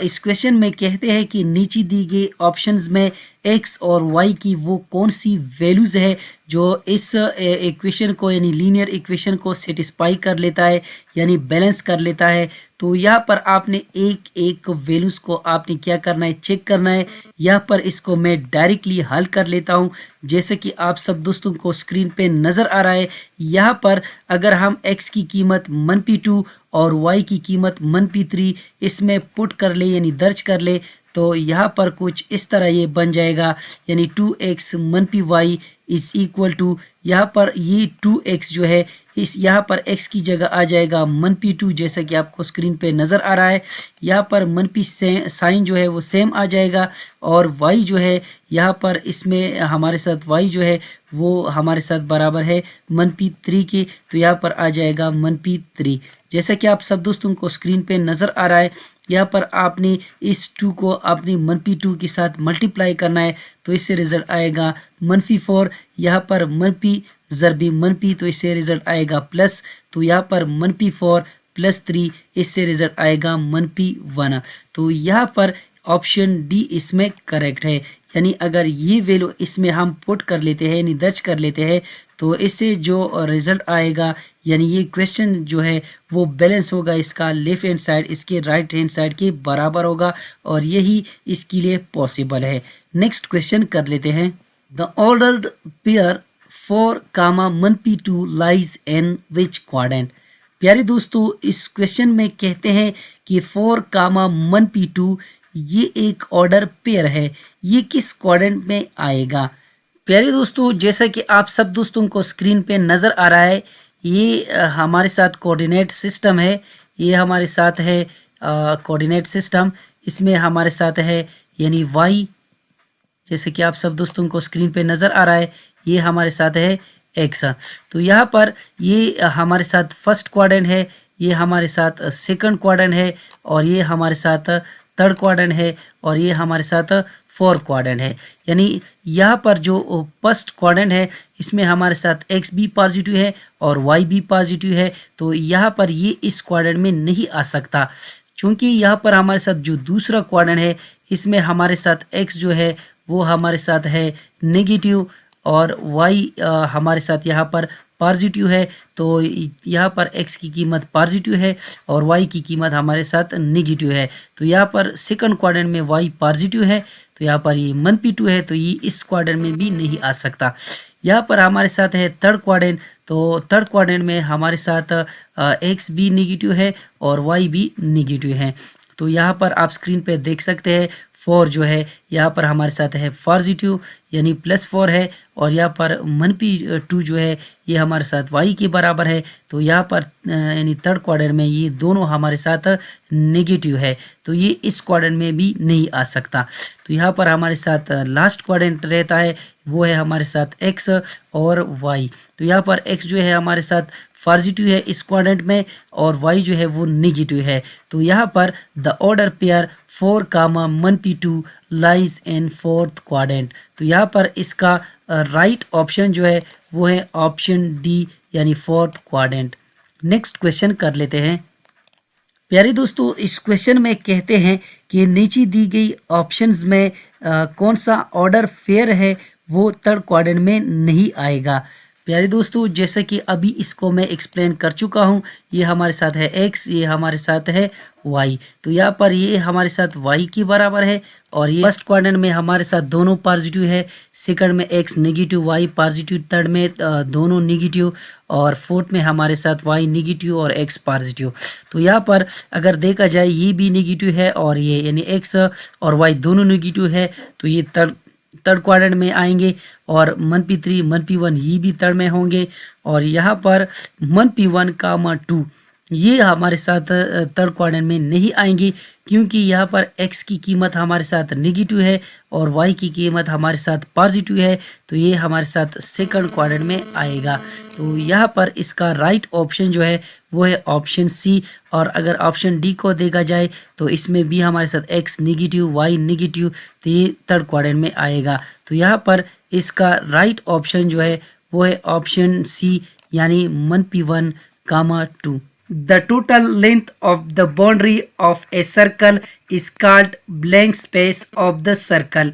इस क्वेश्चन में कहते हैं कि नीचे दी गई ऑप्शंस में x और y की वो कौन सी वैल्यूज़ है जो इस इक्वेशन को यानी लीनियर इक्वेशन को सेटिस्फाई कर लेता है, यानी बैलेंस कर लेता है। तो यहाँ पर आपने एक एक वैल्यूज़ को आपने क्या करना है, चेक करना है। यहाँ पर इसको मैं डायरेक्टली हल कर लेता हूँ, जैसे कि आप सब दोस्तों को स्क्रीन पे नज़र आ रहा है। यहाँ पर अगर हम x की कीमत -2 और y की कीमत -3 इसमें पुट कर ले यानी दर्ज कर ले, तो यहाँ पर कुछ इस तरह ये बन जाएगा, यानी 2x -y is equal to यहाँ पर ये 2x जो है इस यहाँ पर x की जगह आ जाएगा -2, जैसा कि आपको स्क्रीन पे नज़र आ रहा है। यहाँ पर -, साइन जो है वो सेम आ जाएगा और y जो है यहाँ पर इसमें हमारे साथ y जो है वो हमारे साथ बराबर है -3 के, तो यहाँ पर आ जाएगा -3। जैसा कि आप सब दोस्तों को स्क्रीन पे नज़र आ रहा है, यहाँ पर आपने इस 2 को अपनी -2 के साथ मल्टीप्लाई करना है, तो इससे रिजल्ट आएगा -4। यहाँ पर -, ज़रबी -, तो इससे रिजल्ट आएगा प्लस, तो यहाँ पर -4 + 3 इससे रिजल्ट आएगा -1। तो यहाँ पर ऑप्शन डी इसमें करेक्ट है, यानी अगर ये वैल्यू इसमें हम पुट कर लेते हैं यानी दर्ज कर लेते हैं, तो इससे जो रिजल्ट आएगा यानी ये क्वेश्चन जो है वो बैलेंस होगा, इसका लेफ्ट हैंड साइड इसके राइट हैंड साइड के बराबर होगा और यही इसके लिए पॉसिबल है। नेक्स्ट क्वेश्चन कर लेते हैं। The ordered pair 4, -2 lies in which quadrant? प्यारे दोस्तों, इस क्वेश्चन में कहते हैं कि 4, -2 ये एक ऑर्डर पेयर है, ये किस क्वाड्रेंट में आएगा? प्यारे दोस्तों, जैसा कि आप सब दोस्तों को स्क्रीन पे नज़र आ रहा है, ये हमारे साथ कोऑर्डिनेट सिस्टम है। ये हमारे साथ है कोऑर्डिनेट सिस्टम, इसमें हमारे साथ है यानी y, जैसे कि आप सब दोस्तों को स्क्रीन पे नज़र आ रहा है, ये हमारे साथ है x। तो यहाँ पर ये हमारे साथ फर्स्ट क्वाड्रेंट है, ये हमारे साथ सेकंड क्वाड्रेंट है और ये हमारे साथ थर्ड क्वाड्रेंट है और ये हमारे साथ फोर्थ क्वाड्रेंट है। यानी यहाँ पर जो फर्स्ट क्वाड्रेंट है इसमें हमारे साथ x भी पॉजिटिव है और y भी पॉजिटिव है, तो यहाँ पर ये इस क्वाड्रेंट में नहीं आ सकता, क्योंकि यहाँ पर हमारे साथ जो दूसरा क्वाड्रेंट है इसमें हमारे साथ x जो है वो हमारे साथ है नेगेटिव और y हमारे साथ यहाँ पर पॉजिटिव है, तो यहाँ पर x की कीमत पॉजिटिव है और y की कीमत हमारे साथ नेगेटिव है। तो यहाँ पर सेकंड क्वाड्रेंट में y पॉजिटिव है, तो यहाँ पर ये -2 है, तो ये इस क्वाड्रेंट में भी नहीं आ सकता। यहाँ पर हमारे साथ है थर्ड क्वाड्रेंट, तो थर्ड क्वाड्रेंट में हमारे साथ x भी नेगेटिव है और y भी नेगेटिव है। तो यहाँ पर आप स्क्रीन पे देख सकते हैं 4 जो है यहाँ पर हमारे साथ है पॉजिटिव यानी +4 है, और यहाँ पर -2 जो है ये हमारे साथ y के बराबर है। तो यहाँ पर यानी थर्ड क्वाड्रेंट में ये दोनों हमारे साथ नेगेटिव है, तो ये इस क्वाड्रेंट में भी नहीं आ सकता। तो यहाँ पर हमारे साथ लास्ट क्वाड्रेंट रहता है, वो है हमारे साथ x और y। तो यहाँ पर x जो है हमारे साथ पॉजिटिव है इस क्वाड्रेंट में और y जो है वो नेगेटिव है। तो यहाँ पर the order pair 4, -2 lies in fourth quadrant. तो यहाँ पर इसका राइट ऑप्शन जो है वो है ऑप्शन डी यानी फोर्थ क्वाड्रेंट। नेक्स्ट क्वेश्चन कर लेते हैं। प्यारे दोस्तों, इस क्वेश्चन में कहते हैं कि नीचे दी गई ऑप्शंस में कौन सा ऑर्डर फेयर है वो थर्ड क्वाड्रेंट में नहीं आएगा। प्यारे दोस्तों, जैसे कि अभी इसको मैं एक्सप्लेन कर चुका हूँ, ये हमारे साथ है x, ये हमारे साथ है y। तो यहाँ पर ये हमारे साथ y के बराबर है और ये फर्स्ट क्वाड्रेंट में हमारे साथ दोनों पॉजिटिव है, सेकंड में x negative y positive, third में दोनों नेगेटिव और फोर्थ में हमारे साथ y नेगेटिव और x पॉजिटिव। तो यहाँ पर अगर देखा जाए ये भी नेगेटिव है और ये यानी x और y दोनों नेगेटिव है, तो ये थर्ड क्वाड्रेंट में आएंगे और -3 -1 ये भी थर्ड में होंगे, और यहाँ पर -1, 2 ये हमारे साथ थर्ड क्वाड्रेंट में नहीं आएंगे, क्योंकि यहाँ पर x की कीमत हमारे साथ नेगेटिव है और y की कीमत हमारे साथ पॉजिटिव है, तो ये हमारे साथ सेकंड क्वाड्रेंट में आएगा। तो यहाँ पर इसका राइट ऑप्शन जो है वो है ऑप्शन सी। और अगर ऑप्शन डी को देखा जाए तो इसमें भी हमारे साथ x नेगेटिव y नेगेटिव, तो ये थर्ड क्वाड्रेंट में आएगा। तो यहाँ पर इसका राइट ऑप्शन जो है वो है ऑप्शन सी यानी -1, 2। The total length of the boundary of a circle is called blank space of the circle।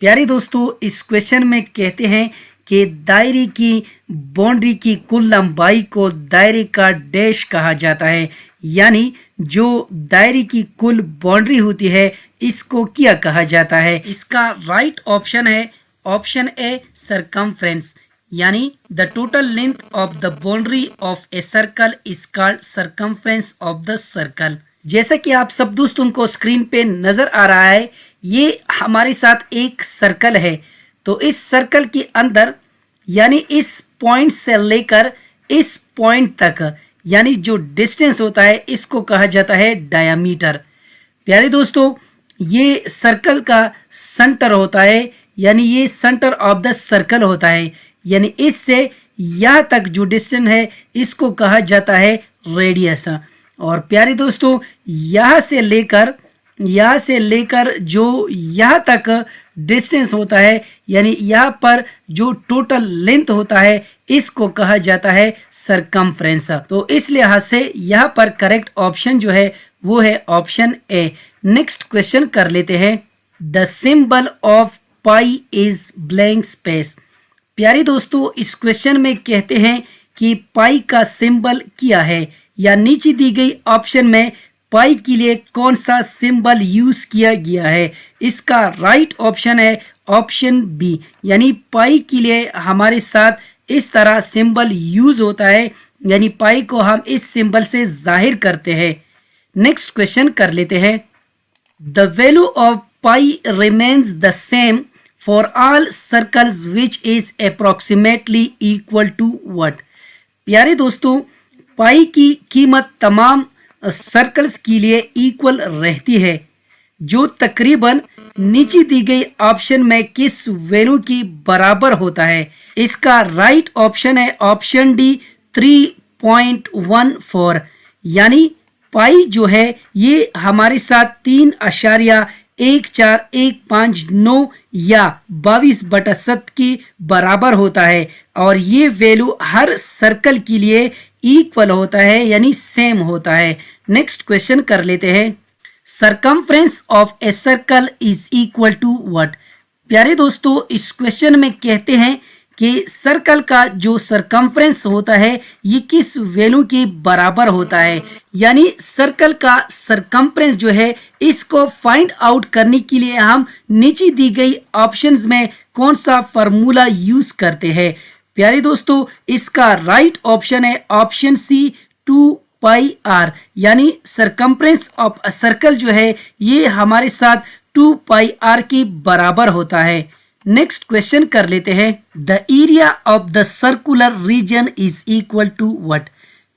प्यारे दोस्तों, इस क्वेश्चन में कहते हैं कि दायरे की बाउंड्री की कुल लंबाई को दायरे का डैश कहा जाता है, यानी जो दायरे की कुल बाउंड्री होती है इसको क्या कहा जाता है। इसका राइट ऑप्शन है ऑप्शन ए सरकमफ्रेंस, यानी the total length of the boundary of a circle is called circumference of the circle. जैसा कि आप सब दोस्तों को स्क्रीन पे नजर आ रहा है, ये हमारे साथ एक सर्कल है। तो इस सर्कल के अंदर यानी इस पॉइंट से लेकर इस पॉइंट तक यानी जो डिस्टेंस होता है इसको कहा जाता है डायामीटर। प्यारे दोस्तों, ये सर्कल का सेंटर होता है, यानी ये सेंटर ऑफ द सर्कल होता है, यानी इससे यहाँ तक जो डिस्टेंस है इसको कहा जाता है रेडियस। और प्यारे दोस्तों, यहाँ से लेकर जो यहाँ तक डिस्टेंस होता है यानी यहाँ पर जो टोटल लेंथ होता है इसको कहा जाता है सरकमफ्रेंस। तो इस लिहाज से यहाँ पर करेक्ट ऑप्शन जो है वो है ऑप्शन ए। नेक्स्ट क्वेश्चन कर लेते हैं। The symbol of pi is blank space. प्यारे दोस्तों, इस क्वेश्चन में कहते हैं कि पाई का सिंबल क्या है, या नीचे दी गई ऑप्शन में पाई के लिए कौन सा सिंबल यूज किया गया है। इसका राइट ऑप्शन है ऑप्शन बी, यानी पाई के लिए हमारे साथ इस तरह सिंबल यूज होता है, यानी पाई को हम इस सिंबल से जाहिर करते हैं। नेक्स्ट क्वेश्चन कर लेते हैं। The value of pi remains the same for all circles which is approximately equal to what। प्यारे दोस्तों, पाई की कीमत तमाम सर्कल्स के लिए इक्वल रहती है, जो तकरीबन नीचे दी गई ऑप्शन में किस वैल्यू की बराबर होता है। इसका राइट ऑप्शन है ऑप्शन डी 3.14, यानी पाई जो है ये हमारे साथ 3.14159 या 22/7 की बराबर होता है, और ये वैल्यू हर सर्कल के लिए इक्वल होता है यानी सेम होता है। नेक्स्ट क्वेश्चन कर लेते हैं। Circumference of a circle is equal to what. प्यारे दोस्तों, इस क्वेश्चन में कहते हैं कि सर्कल का जो सरकमफ्रेंस होता है ये किस वैल्यू के बराबर होता है। यानी सर्कल का सरकमफ्रेंस जो है इसको फाइंड आउट करने के लिए हम नीचे दी गई ऑप्शंस में कौन सा फार्मूला यूज करते हैं। प्यारे दोस्तों, इसका राइट ऑप्शन है ऑप्शन सी 2πr, यानी सरकमफ्रेंस ऑफ अ सर्कल जो है ये हमारे साथ 2πr के बराबर होता है। नेक्स्ट क्वेश्चन कर लेते हैं। The area of the circular region is equal to what.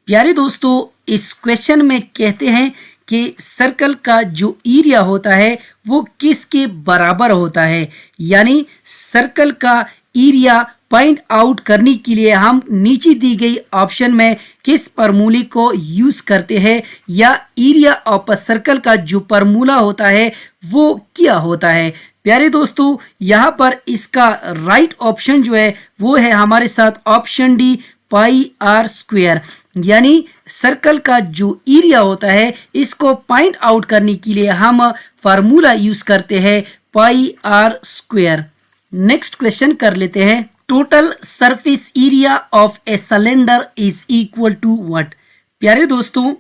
प्यारे दोस्तों, इस क्वेश्चन में कहते हैं कि सर्कल का जो एरिया होता है वो किसके बराबर होता है। यानी सर्कल का एरिया फाइंड आउट करने के लिए हम नीचे दी गई ऑप्शन में किस फार्मूले को यूज करते हैं, या एरिया ऑफ अ सर्कल का जो फार्मूला होता है वो क्या होता है। प्यारे दोस्तों, यहाँ पर इसका राइट ऑप्शन जो है वो है हमारे साथ ऑप्शन डी πr²। यानी सर्कल का जो एरिया होता है इसको फाइंड आउट करने के लिए हम फार्मूला यूज करते हैं πr²। नेक्स्ट क्वेश्चन कर लेते हैं। Total surface area of a cylinder is equal to what. प्यारे दोस्तों,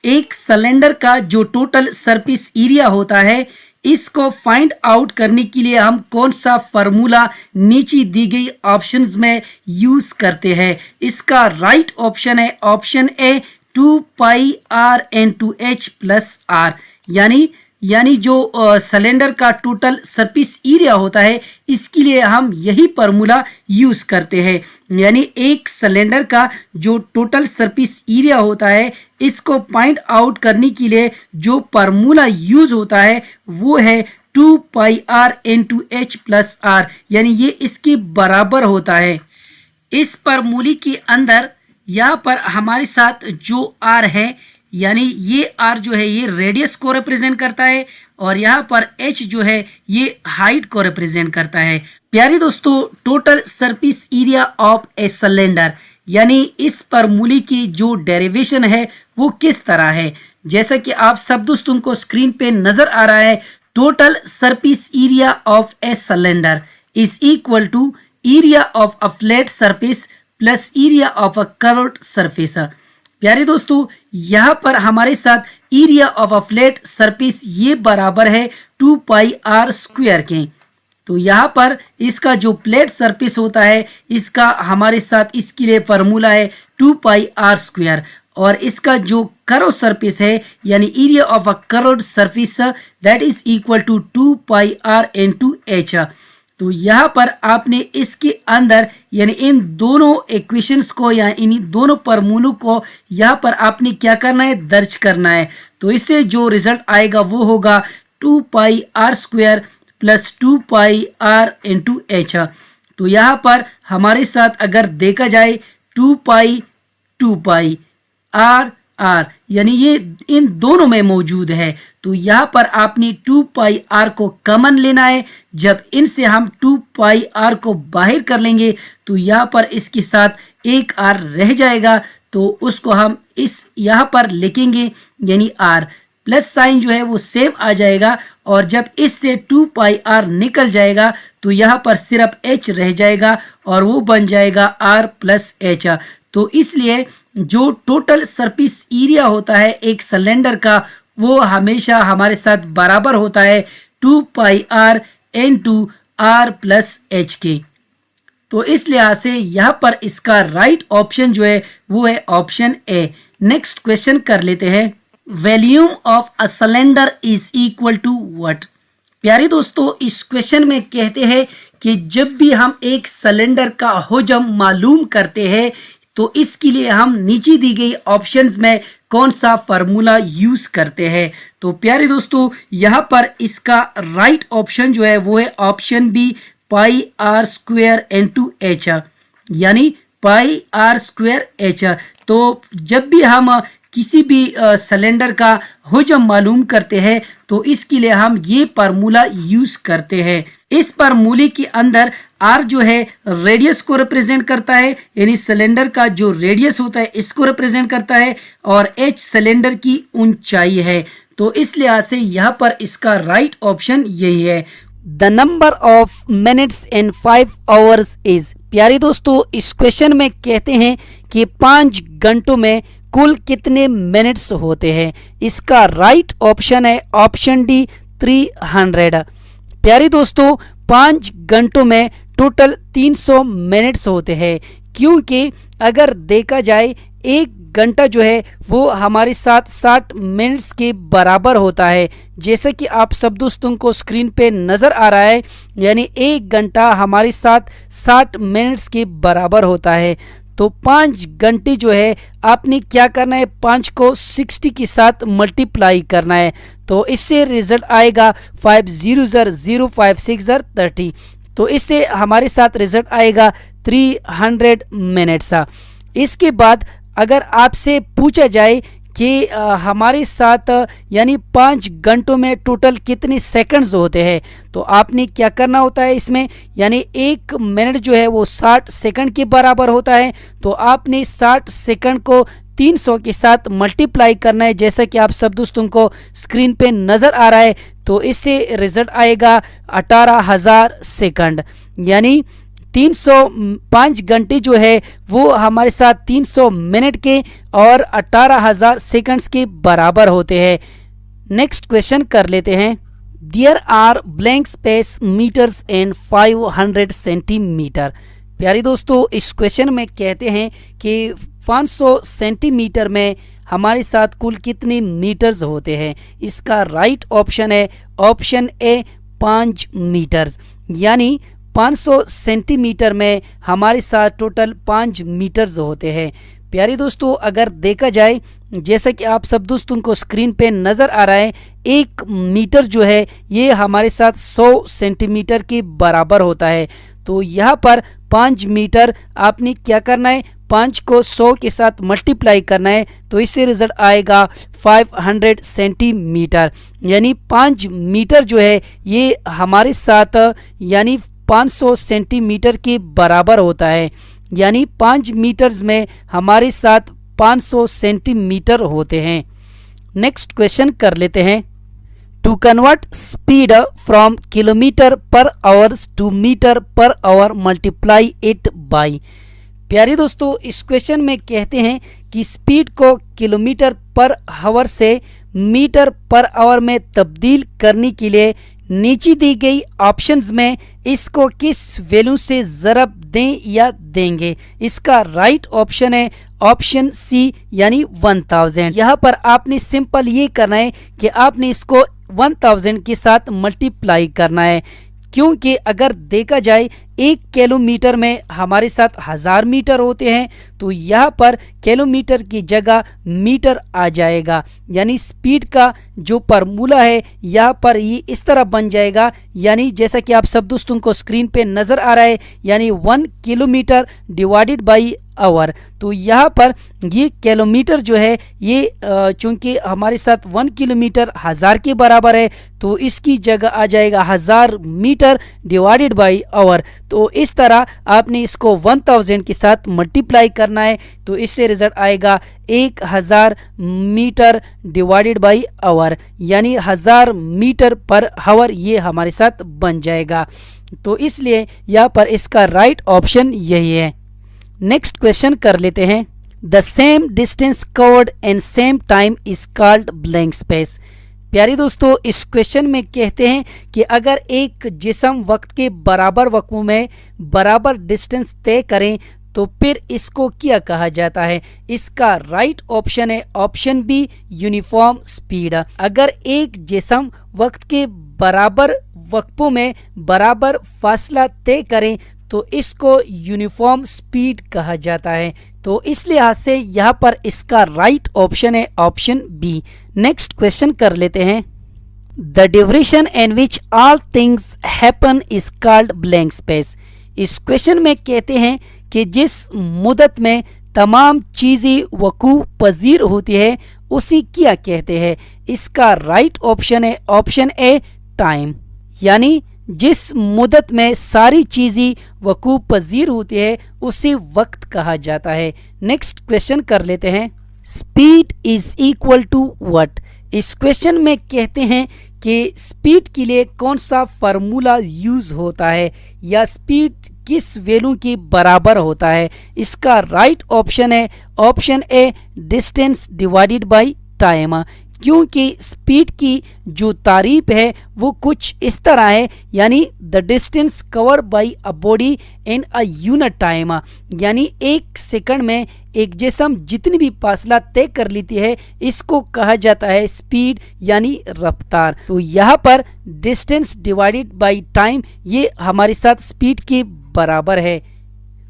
एक सिलेंडर का जो टोटल सरफेस एरिया होता है इसको फाइंड आउट करने के लिए हम कौन सा फार्मूला नीचे दी गई ऑप्शंस में यूज करते हैं। इसका राइट ऑप्शन है ऑप्शन ए 2πr/h+r। यानी जो सिलेंडर का टोटल सरफेस एरिया होता है इसके लिए हम यही फार्मूला यूज करते हैं। यानी एक सिलेंडर का जो टोटल सरफेस एरिया होता है इसको फाइंड आउट करने के लिए जो फार्मूला यूज होता है वो है 2πr/h+r। यानी ये इसके बराबर होता है। इस फार्मूले के अंदर यहाँ पर हमारे साथ जो आर है, यानी ये आर जो है ये रेडियस को रिप्रेजेंट करता है और यहाँ पर एच जो है ये हाइट को रिप्रेजेंट करता है। प्यारे दोस्तों, total surface area of a cylinder, यानी इस फार्मूले की जो डेरिवेशन है वो किस तरह है। जैसा कि आप सब दोस्तों को स्क्रीन पे नजर आ रहा है, total surface area of a cylinder is equal to area of a flat surface plus area of a curved surface. प्यारे दोस्तों, यहाँ पर हमारे साथ area of a flat surface ये बराबर है 2πr² के। तो यहाँ पर इसका जो फ्लैट सरफेस होता है इसका हमारे साथ इसके लिए फार्मूला है 2πr², और इसका जो कर्व सरफेस है यानी area of a curved surface that is equal to 2πr/h। तो यहाँ पर आपने इसके अंदर यानी इन दोनों इक्वेशंस को या इन दोनों फार्मूलों को यहाँ पर आपने क्या करना है, दर्ज करना है। तो इससे जो रिजल्ट आएगा वो होगा 2πr² प्लस 2πr/h। तो यहाँ पर हमारे साथ अगर देखा जाए 2π r यानी ये इन दोनों में मौजूद है। तो यहाँ पर आपने 2πr को कॉमन लेना है। जब इनसे हम 2πr को बाहर कर लेंगे तो यहाँ पर इसके साथ एक r रह जाएगा, तो उसको हम इस यहाँ पर लिखेंगे, यानी r प्लस साइन जो है वो सेम आ जाएगा, और जब इससे 2πr निकल जाएगा तो यहाँ पर सिर्फ h रह जाएगा और वो बन जाएगा r+h। तो इसलिए जो टोटल सरफेस एरिया होता है एक सिलेंडर का वो हमेशा हमारे साथ बराबर होता है 2πr/r+h के। तो इस लिहाज से यहाँ पर इसका राइट ऑप्शन जो है वो है ऑप्शन ए। नेक्स्ट क्वेश्चन कर लेते हैं। Volume of a cylinder is equal to what. प्यारे दोस्तों, इस क्वेश्चन में कहते हैं कि जब भी हम एक सिलेंडर का हजम मालूम करते हैं तो इसके लिए हम नीचे दी गई ऑप्शंस में कौन सा फार्मूला यूज करते हैं। तो प्यारे दोस्तों, यहाँ पर इसका राइट ऑप्शन जो है वो है ऑप्शन बी πr²/h, यानी πr²h। तो जब भी हम किसी भी सिलेंडर का हजम मालूम करते हैं तो इसके लिए हम ये फार्मूला यूज करते हैं। इस फार्मूले के अंदर आर जो है रेडियस को रिप्रेजेंट करता है, यानी सिलेंडर का जो रेडियस होता है इसको रिप्रेजेंट करता है, और एच सिलेंडर की ऊंचाई है। तो इस लिहाज से यहाँ पर इसका राइट ऑप्शन यही है। The number of minutes in 5 hours is. प्यारे दोस्तों, इस क्वेश्चन में कहते हैं कि 5 घंटों में कुल कितने मिनट्स होते हैं। इसका राइट ऑप्शन है ऑप्शन डी 300। प्यारे दोस्तों, 5 घंटों में टोटल 300 मिनट्स होते हैं, क्योंकि अगर देखा जाए 1 घंटा जो है वो हमारे साथ 60 मिनट्स के बराबर होता है। जैसे कि आप सब दोस्तों को स्क्रीन पे नज़र आ रहा है, यानी 1 घंटा हमारे साथ 60 मिनट्स के बराबर होता है। तो 5 घंटे जो है आपने क्या करना है, 5 को 60 के साथ मल्टीप्लाई करना है। तो इससे रिजल्ट आएगा 5 0 0 5 6 30। तो इससे हमारे साथ रिजल्ट आएगा 300 मिनट्स। इसके बाद अगर आपसे पूछा जाए कि हमारे साथ यानी 5 घंटों में टोटल कितने सेकंड्स होते हैं, तो आपने क्या करना होता है इसमें, यानी 1 मिनट जो है वो 60 सेकंड के बराबर होता है। तो आपने 60 सेकंड को 300 के साथ मल्टीप्लाई करना है, जैसा कि आप सब दोस्तों को स्क्रीन पे नज़र आ रहा है। तो इससे रिजल्ट आएगा 18,000 सेकंड। यानी 305 घंटे जो है वो हमारे साथ 300 मिनट के और 18,000 सेकंड्स के बराबर होते हैं। नेक्स्ट क्वेश्चन कर लेते हैं। There are blank space metres and 500 centimetre. प्यारे दोस्तों, इस क्वेश्चन में कहते हैं कि 500 सेंटीमीटर में हमारे साथ कुल कितने मीटर्स होते हैं। इसका राइट ऑप्शन है ऑप्शन ए 5 मीटर्स। यानी 500 सेंटीमीटर में हमारे साथ टोटल 5 मीटर्स होते हैं। प्यारे दोस्तों, अगर देखा जाए जैसा कि आप सब दोस्तों को स्क्रीन पे नज़र आ रहा है, 1 मीटर जो है ये हमारे साथ 100 सेंटीमीटर के बराबर होता है। तो यहाँ पर 5 मीटर आपने क्या करना है, 5 को 100 के साथ मल्टीप्लाई करना है। तो इससे रिजल्ट आएगा 500 सेंटीमीटर। यानी 5 मीटर जो है ये हमारे साथ यानी 500 सेंटीमीटर के बराबर होता है। यानी 5 मीटर्स में हमारे साथ 500 सेंटीमीटर होते हैं। नेक्स्ट क्वेश्चन कर लेते हैं। To convert speed from kilometre per hours to metre per hour multiply it by. प्यारे दोस्तों, इस क्वेश्चन में कहते हैं कि स्पीड को किलोमीटर पर आवर से मीटर पर आवर में तब्दील करने के लिए नीचे दी गई ऑप्शंस में इसको किस वैल्यू से ज़रब दें या देंगे। इसका राइट ऑप्शन है ऑप्शन सी यानी 1000। यहाँ पर आपने सिंपल ये करना है कि आपने इसको 1000 के साथ मल्टीप्लाई करना है, क्योंकि अगर देखा जाए 1 किलोमीटर में हमारे साथ 1000 मीटर होते हैं। तो यहाँ पर किलोमीटर की जगह मीटर आ जाएगा। यानी स्पीड का जो फार्मूला है यहाँ पर ये इस तरह बन जाएगा, यानी जैसा कि आप सब दोस्तों को स्क्रीन पे नज़र आ रहा है, यानी 1 किलोमीटर डिवाइडेड बाई आवर। तो यहाँ पर ये किलोमीटर जो है ये चूंकि हमारे साथ 1 किलोमीटर 1000 के बराबर है, तो इसकी जगह आ जाएगा 1000 मीटर डिवाइडेड बाई आवर। तो इस तरह आपने इसको 1000 के साथ मल्टीप्लाई करना है। तो इससे रिजल्ट आएगा 1000 मीटर डिवाइडेड बाई आवर, यानी 1000 मीटर पर आवर ये हमारे साथ बन जाएगा। तो इसलिए यहाँ पर इसका राइट ऑप्शन यही है। नेक्स्ट क्वेश्चन कर लेते हैं। The same distance covered in same time is called blank space. प्यारे दोस्तों, इस क्वेश्चन में कहते हैं कि अगर एक जिस्म वक्त के बराबर वक्फों में बराबर डिस्टेंस तय करें तो फिर इसको क्या कहा जाता है। इसका राइट ऑप्शन है ऑप्शन बी यूनिफॉर्म स्पीड। अगर एक जिस्म वक्त के बराबर वक्फों में बराबर फासला तय करें तो इसको यूनिफॉर्म स्पीड कहा जाता है। तो इस लिहाज से यहाँ पर इसका राइट ऑप्शन है ऑप्शन बी। नेक्स्ट क्वेश्चन कर लेते हैं। The duration in which all things happen is called blank space. इस क्वेश्चन में कहते हैं कि जिस मुद्दत में तमाम चीज़ें वकू पजीर होती है उसी क्या कहते हैं। इसका राइट ऑप्शन है ऑप्शन ए टाइम। यानी जिस मुद्दत में सारी चीज़ें वकू पजीर होती है उसी वक्त कहा जाता है। नेक्स्ट क्वेश्चन कर लेते हैं। Speed is equal to what. इस क्वेश्चन में कहते हैं कि स्पीड के लिए कौन सा फार्मूला यूज होता है या स्पीड किस वैल्यू के बराबर होता है। इसका राइट ऑप्शन है option A distance divided by time, क्योंकि स्पीड की जो तारीफ है वो कुछ इस तरह है, यानी the distance cover by a body in a unit time, यानी एक सेकंड में एक जिस्म जितनी भी फासला तय कर लेती है इसको कहा जाता है स्पीड यानी रफ्तार। तो यहाँ पर डिस्टेंस डिवाइडेड बाय टाइम ये हमारे साथ स्पीड के बराबर है।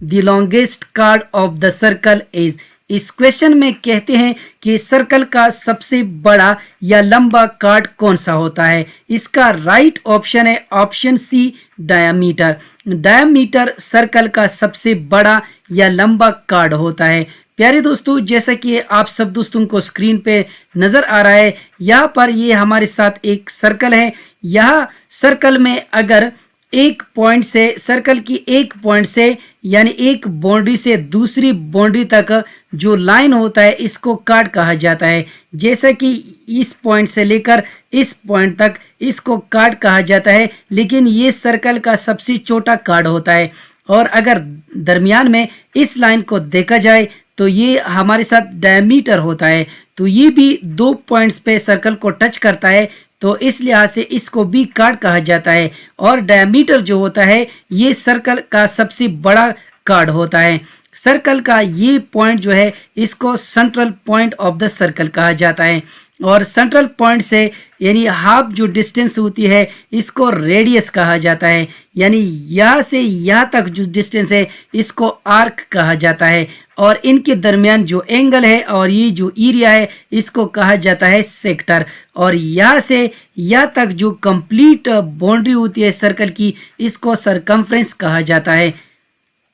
The longest card of the circle is, इस क्वेश्चन में कहते हैं कि सर्कल का सबसे बड़ा या लंबा कार्ड कौन सा होता है। इसका राइट ऑप्शन है option C diameter. Diameter circle का सबसे बड़ा या लंबा कार्ड होता है। प्यारे दोस्तों, जैसा कि आप सब दोस्तों को स्क्रीन पे नजर आ रहा है, यहाँ पर ये हमारे साथ एक सर्कल है। यह सर्कल में अगर एक पॉइंट से, सर्कल की एक पॉइंट से यानी एक बाउंड्री से दूसरी बाउंड्री तक जो लाइन होता है इसको कार्ड कहा जाता है। जैसा कि इस पॉइंट से लेकर इस पॉइंट तक इसको कार्ड कहा जाता है, लेकिन ये सर्कल का सबसे छोटा कार्ड होता है। और अगर दरमियान में इस लाइन को देखा जाए तो ये हमारे साथ डायमीटर होता है। तो ये भी 2 पॉइंट्स पे सर्कल को टच करता है, तो इस लिहाज से इसको भी कार्ड कहा जाता है। और डायमीटर जो होता है ये सर्कल का सबसे बड़ा कार्ड होता है। सर्कल का ये पॉइंट जो है इसको central point of the circle कहा जाता है। और सेंट्रल पॉइंट से यानी हाफ जो डिस्टेंस होती है इसको रेडियस कहा जाता है, यानी यहाँ से यहाँ तक जो डिस्टेंस है इसको आर्क कहा जाता है। और इनके दरमियान जो एंगल है और ये जो एरिया है इसको कहा जाता है सेक्टर। और यहाँ से यहाँ तक जो कंप्लीट बाउंड्री होती है सर्कल की इसको सरकमफ्रेंस कहा जाता है।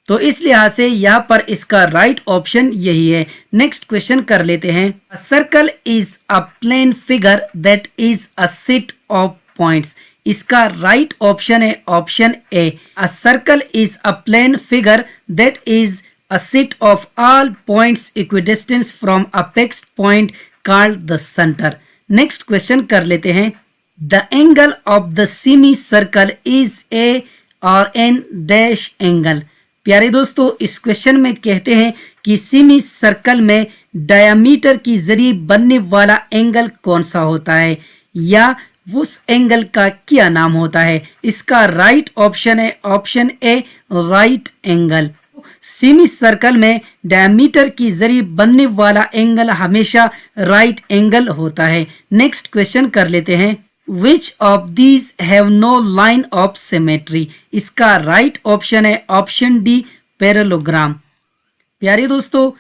तो इस लिहाज से यहाँ पर इसका राइट ऑप्शन यही है। नेक्स्ट क्वेश्चन कर लेते हैं। Circle is a plane figure that is a set of points. इसका राइट ऑप्शन है option A. A circle is a plane figure that is a set of all points equidistance from a fixed point called the centre. नेक्स्ट question कर लेते हैं। The angle of the semi circle is a और an dash angle. प्यारे दोस्तों, इस question में कहते हैं कि सेमी सर्कल में डायमीटर की जरिए बनने वाला एंगल कौन सा होता है या उस एंगल का क्या नाम होता है। इसका राइट ऑप्शन है ऑप्शन ए राइट एंगल। सेमी सर्कल में डायमीटर की जरिए बनने वाला एंगल हमेशा राइट एंगल होता है। नेक्स्ट क्वेश्चन कर लेते हैं। Which of these have no line of symmetry? इसका राइट ऑप्शन है ऑप्शन डी पैरेललोग्राम। प्यारे दोस्तों,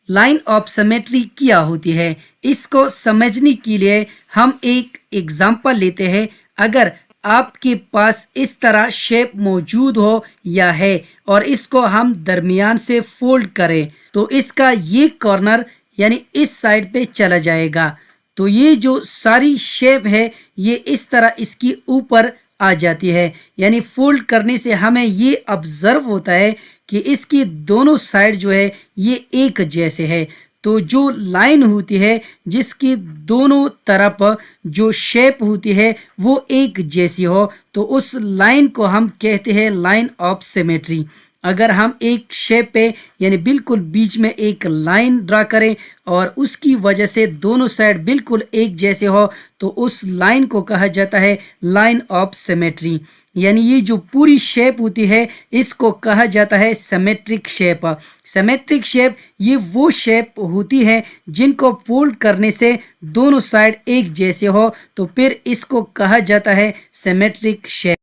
लाइन ऑफ सिमेट्री क्या होती है इसको समझने के लिए हम एक एग्जांपल लेते हैं। अगर आपके पास इस तरह शेप मौजूद हो या है और इसको हम दरमियान से फोल्ड करें तो इसका ये कॉर्नर यानी इस साइड पे चला जाएगा। तो ये जो सारी शेप है ये इस तरह इसकी ऊपर आ जाती है, यानी फोल्ड करने से हमें ये ऑब्जर्व होता है कि इसकी दोनों साइड जो है ये एक जैसे है। तो जो लाइन होती है जिसकी दोनों तरफ जो शेप होती है वो एक जैसी हो तो उस लाइन को हम कहते हैं लाइन ऑफ सिमेट्री। अगर हम एक शेप पे यानी बिल्कुल बीच में एक लाइन ड्रा करें और उसकी वजह से दोनों साइड बिल्कुल एक जैसे हो तो उस लाइन को कहा जाता है लाइन ऑफ सिमेट्री। यानी ये जो पूरी शेप होती है इसको कहा जाता है सिमेट्रिक शेप। सिमेट्रिक शेप ये वो शेप होती है जिनको फोल्ड करने से दोनों साइड एक जैसे हो तो फिर इसको कहा जाता है सिमेट्रिक शेप।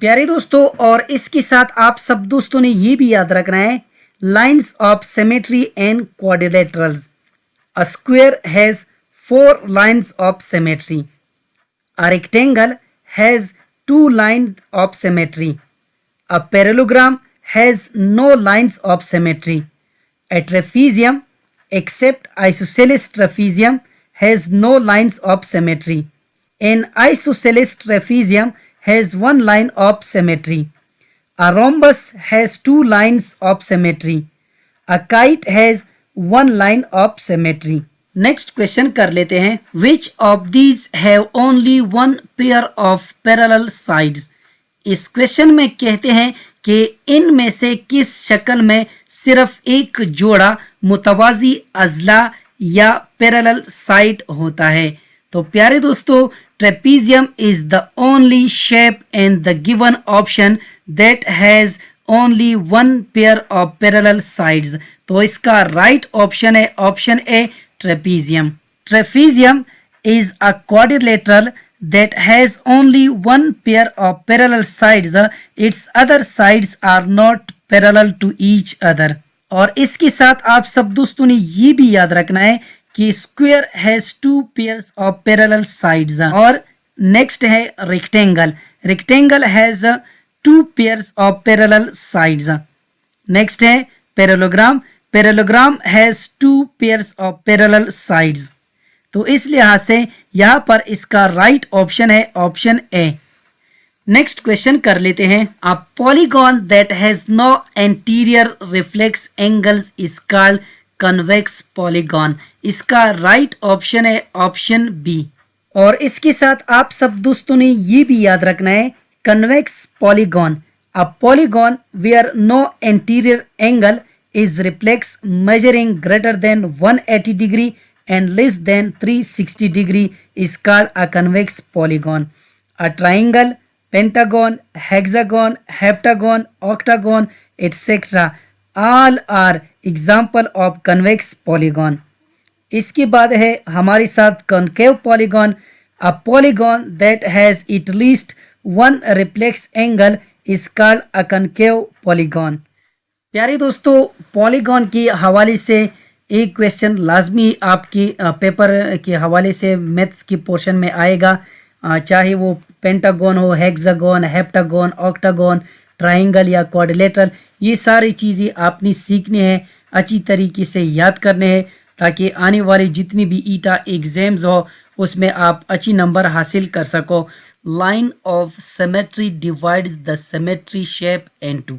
प्यारे दोस्तों, और इसके साथ आप सब दोस्तों ने ये भी याद रखना है lines of symmetry and quadrilaterals. A square has 4 lines of symmetry. A rectangle has 2 lines of symmetry. A parallelogram has no lines of symmetry. A trapezium, except isosceles trapezium, has no lines of symmetry. An isosceles trapezium has 1 line of symmetry. A rhombus has 2 lines of symmetry. A kite has 1 line of symmetry. Next question कर लेते हैं, which of these have only one pair of parallel sides. इस question में कहते हैं कि इनमें से किस शक्ल में सिर्फ एक जोड़ा मुतवाजी अजला या पैरेलल साइड होता है। तो प्यारे दोस्तों, trapezium is the only shape in the given option that has only one pair of parallel sides. तो इसका राइट ऑप्शन है option A, trapezium. Trapezium is a quadrilateral that has only one pair of parallel sides. Its other sides are not parallel to each other. और इसके साथ आप सब दोस्तों ने ये भी याद रखना है कि square has two pairs of parallel sides. और नेक्स्ट है rectangle, rectangle has two pairs of parallel sides. Next है parallelogram, parallelogram has two pairs of parallel sides. तो इस लिहाज से यहां पर इसका राइट ऑप्शन है ऑप्शन ए। नेक्स्ट क्वेश्चन कर लेते हैं, a polygon that has no interior reflex angles is called convex polygon. इसका राइट ऑप्शन है ऑप्शन बी। और इसके साथ आप सब दोस्तों ने ये भी याद रखना है, convex polygon, a polygon where no interior angle is reflex measuring greater than 180 degree and less than 360 degree is called a convex polygon. A triangle, pentagon, hexagon, heptagon, octagon, etc. all are example of convex polygon. इसके बाद है हमारे साथ concave polygon. A polygon that has at least one reflex angle is called a concave polygon. प्यारे दोस्तों, polygon के हवाले से एक क्वेश्चन लाजमी आपके पेपर के हवाले से मैथ्स के पोर्शन में आएगा, चाहे वो पेंटागन हो, हेक्सागन, हेप्टागन, ऑक्टागन, ट्राइंगल या क्वाड्रिलेटरल। ये सारी चीज़ें आपने सीखनी है, अच्छी तरीके से याद करने हैं, ताकि आने वाले जितनी भी ईटा एग्जाम्स हो उसमें आप अच्छी नंबर हासिल कर सको। Line of symmetry divides the symmetry shape into.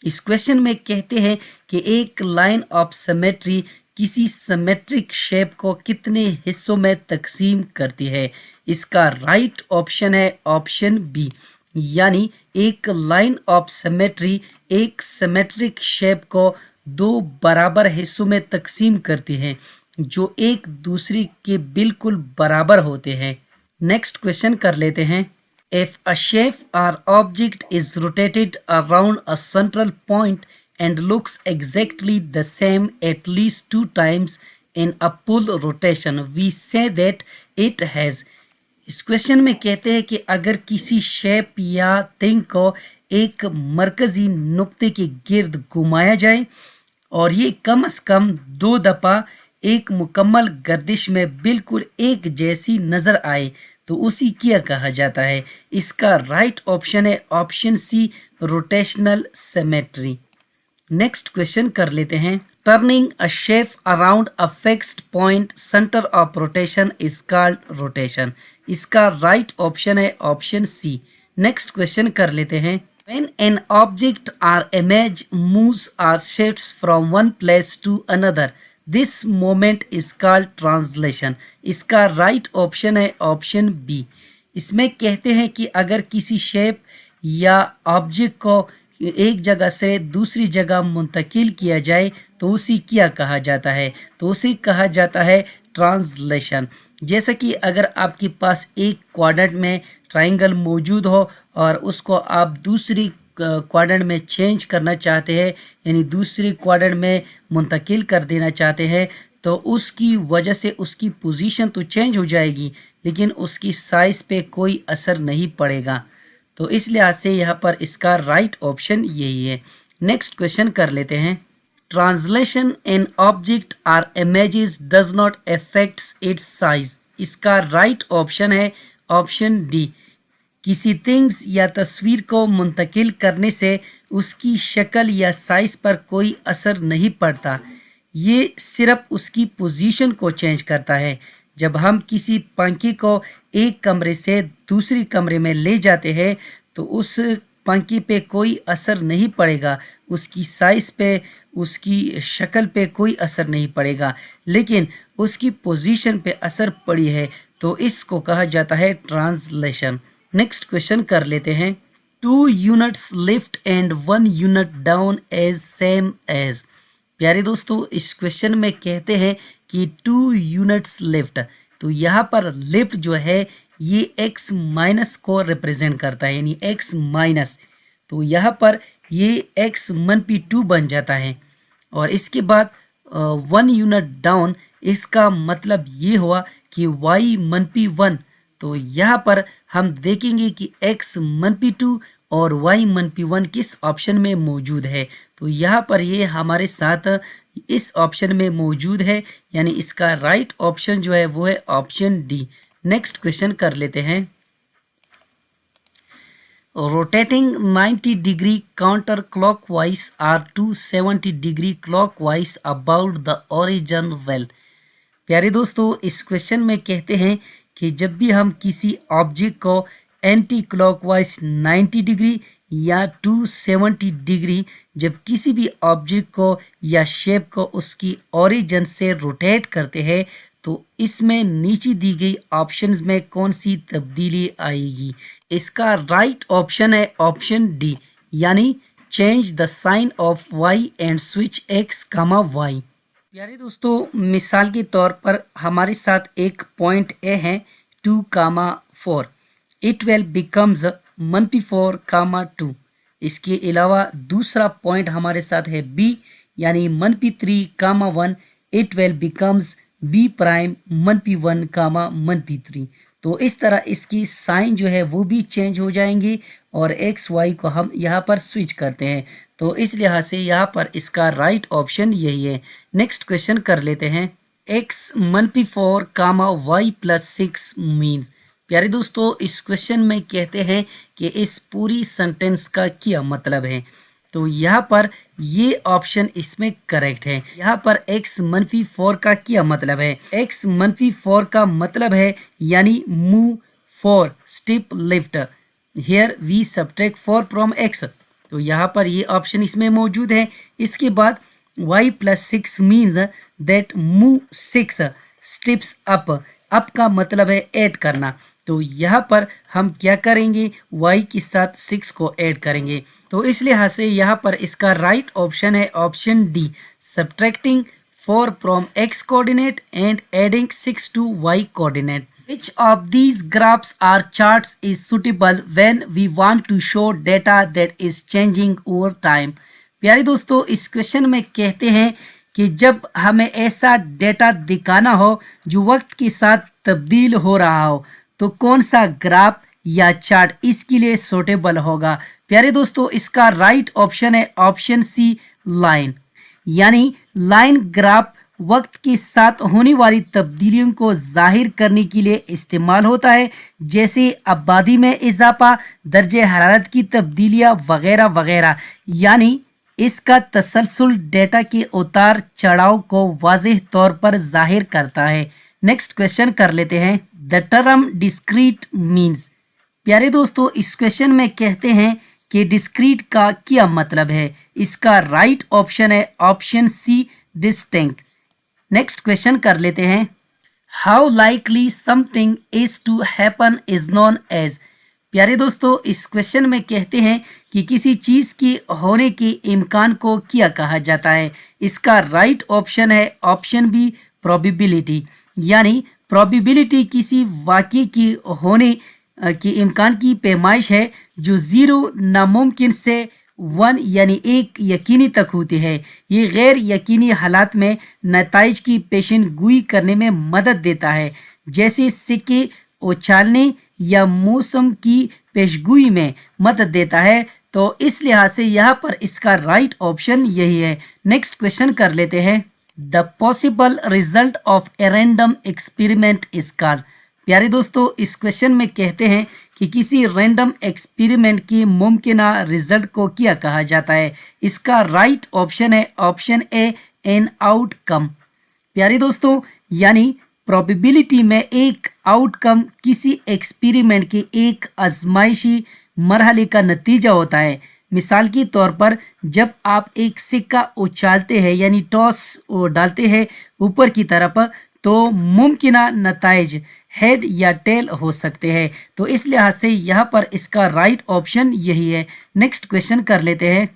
इस क्वेश्चन में कहते हैं कि एक लाइन ऑफ सिमेट्री किसी सिमेट्रिक शेप को कितने हिस्सों में तकसीम करती है। इसका राइट ऑप्शन है ऑप्शन बी, यानी एक लाइन ऑफ सिमेट्री एक सिमेट्रिक शेप को दो बराबर हिस्सों में तकसीम करती है जो एक दूसरे के बिल्कुल बराबर होते हैं। नेक्स्ट क्वेश्चन कर लेते हैं, if a shape or object is rotated around a central point and looks exactly the same at least 2 times in a pull rotation, we say that it has। इस क्वेश्चन में कहते हैं कि अगर किसी शेप या थिंग को एक मरकजी नुक्ते के गिर्द घुमाया जाए और ये कम से कम 2 दफ़ा एक मुकम्मल गर्दिश में बिल्कुल एक जैसी नज़र आए तो उसी क्या कहा जाता है। इसका राइट ऑप्शन है option C, rotational symmetry. Next question कर लेते हैं, turning a shape around a fixed point centre of rotation is called rotation. इसका राइट ऑप्शन है ऑप्शन सी। नेक्स्ट क्वेश्चन कर लेते हैं, when an object or image moves or shifts from one place to another, this moment is called translation. इसका right option है option B. इसमें कहते हैं कि अगर किसी शेप या ऑब्जेक्ट को एक जगह से दूसरी जगह मुंतकिल किया जाए तो उसी क्या कहा जाता है, तो उसे कहा जाता है ट्रांसलेशन। जैसा कि अगर आपके पास एक क्वाड्रेंट में ट्राइंगल मौजूद हो और उसको आप दूसरी क्वाड्रेंट में चेंज करना चाहते हैं, यानी दूसरी क्वाड्रेंट में मुंतकिल कर देना चाहते हैं, तो उसकी वजह से उसकी पोजीशन तो चेंज हो जाएगी लेकिन उसकी साइज पे कोई असर नहीं पड़ेगा। तो इस लिहाज से यहाँ पर इसका राइट ऑप्शन यही है। नेक्स्ट क्वेश्चन कर लेते हैं, translation in object or images does not affects its size. इसका राइट ऑप्शन है ऑप्शन डी। किसी थिंग्स या तस्वीर को मुंतकिल करने से उसकी शक्ल या साइज पर कोई असर नहीं पड़ता, ये सिर्फ उसकी पोजीशन को चेंज करता है। जब हम किसी पंखे को एक कमरे से दूसरी कमरे में ले जाते हैं तो उस पंखे पे कोई असर नहीं पड़ेगा, उसकी साइज पे, उसकी शक्ल पे कोई असर नहीं पड़ेगा, लेकिन उसकी पोजीशन पे असर पड़ी है, तो इसको कहा जाता है ट्रांसलेशन। नेक्स्ट क्वेश्चन कर लेते हैं। 2 units left and 1 unit down as same as. प्यारे दोस्तों, इस क्वेश्चन में कहते हैं कि 2 यूनिट्स लिफ्ट, तो यहाँ पर लिफ्ट जो है ये x माइनस को रिप्रेजेंट करता है, यानी x माइनस, तो यहाँ पर ये x -2 बन जाता है। और इसके बाद 1 यूनिट डाउन, इसका मतलब ये हुआ कि y -1, तो यहाँ पर हम देखेंगे कि x -2 और y -1 किस ऑप्शन में मौजूद है, तो यहाँ पर ये हमारे साथ इस ऑप्शन में मौजूद है, यानी इसका राइट ऑप्शन जो है वो है ऑप्शन डी। नेक्स्ट क्वेश्चन कर लेते हैं। Rotating 90 degree counter clockwise or 270 degree clockwise about the origin well. प्यारे दोस्तों, इस क्वेश्चन में कहते हैं कि जब भी हम किसी ऑब्जेक्ट को एंटी क्लॉकवाइज 90 डिग्री या 270 डिग्री, जब किसी भी ऑब्जेक्ट को या शेप को उसकी ओरिजिन से रोटेट करते हैं, तो इसमें नीचे दी गई ऑप्शंस में कौन सी तब्दीली आएगी? इसका राइट ऑप्शन है ऑप्शन डी, यानी change the sign of y and switch x comma y. प्यारे दोस्तों, मिसाल के तौर पर हमारे साथ एक पॉइंट ए है 2,4, इट विल बिकम्स -4,2। इसके अलावा दूसरा पॉइंट हमारे साथ है बी, यानी -3,1, it will becomes b prime -1, -3। तो इस तरह इसकी साइन जो है वो भी चेंज हो जाएंगी और एक्स वाई को हम यहाँ पर स्विच करते हैं, तो इस लिहाज से यहाँ पर इसका राइट ऑप्शन यही है। नेक्स्ट क्वेश्चन कर लेते हैं। X -4, y +6 means. प्यारे दोस्तों, इस क्वेश्चन में कहते हैं कि इस पूरी सेंटेंस का क्या मतलब है, तो यहाँ पर ये ऑप्शन इसमें करेक्ट है। यहाँ पर x -4 का क्या मतलब है? x -4 का मतलब है यानी move 4 step left, here we subtract 4 from x, तो यहाँ पर ये ऑप्शन इसमें मौजूद है। इसके बाद y +6 means that move 6 steps up का मतलब है ऐड करना, तो यहाँ पर हम क्या करेंगे, y के साथ 6 को ऐड करेंगे, तो इस लिहाज से यहाँ पर इसका राइट ऑप्शन है option D, subtracting 4 from x coordinate and adding 6 to y coordinate. Which of these graphs or charts is suitable when we want to show data that is changing over time? प्यारे दोस्तों, इस question में कहते हैं कि जब हमें ऐसा डेटा दिखाना हो जो वक्त के साथ तब्दील हो रहा हो, तो कौन सा ग्राफ या चार्ट इसके लिए सूटेबल होगा? प्यारे दोस्तों, इसका राइट ऑप्शन है ऑप्शन सी, लाइन, यानी लाइन ग्राफ वक्त के साथ होने वाली तब्दीलियों को जाहिर करने के लिए इस्तेमाल होता है, जैसे आबादी में इजाफा, दर्जे हरारत की तब्दीलियां वगैरह वगैरह, यानी इसका तसलसल डेटा के उतार चढ़ाव को वाज़ेह तौर पर जाहिर करता है। नेक्स्ट क्वेश्चन कर लेते हैं। The term discrete means. प्यारे दोस्तों, इस क्वेश्चन में कहते हैं कि डिस्क्रीट का क्या मतलब है? इसका राइट ऑप्शन है option C, distinct. Next question कर लेते हैं। How likely something is to happen is known as. प्यारे दोस्तों, इस क्वेश्चन में कहते हैं कि किसी चीज के होने के इम्कान को क्या कहा जाता है? इसका राइट ऑप्शन है ऑप्शन बी, प्रोबेबिलिटी, यानी प्रोबेबिलिटी किसी वाक़े की होने के इम्कान की पैमाइश है जो 0 नामुमकिन से 1 यानी 1 यकीनी तक होती है। ये गैर यकीनी हालात में नताइज की पेशन गोई करने में मदद देता है, जैसे सिक्के उछालने या मौसम की पेशगोई में मदद देता है, तो इस लिहाज से यहाँ पर इसका राइट ऑप्शन यही है। नेक्स्ट क्वेश्चन कर लेते हैं। The possible result of a random experiment is called. प्यारे दोस्तों, इस क्वेश्चन में कहते हैं कि किसी रैंडम एक्सपेरिमेंट की मुमकिना रिजल्ट को क्या कहा जाता है? इसका राइट ऑप्शन है ऑप्शन ए, एन आउटकम। प्यारे दोस्तों, यानी प्रोबेबिलिटी में एक आउटकम किसी एक्सपेरिमेंट के एक आजमाइशी मरहले का नतीजा होता है। मिसाल के तौर पर जब आप एक सिक्का उछालते हैं यानी टॉस डालते हैं ऊपर की तरफ, तो मुमकिना नताइज हेड या टेल हो सकते हैं। तो इस लिहाज से यहाँ पर इसका राइट ऑप्शन यही है। नेक्स्ट क्वेश्चन कर लेते हैं।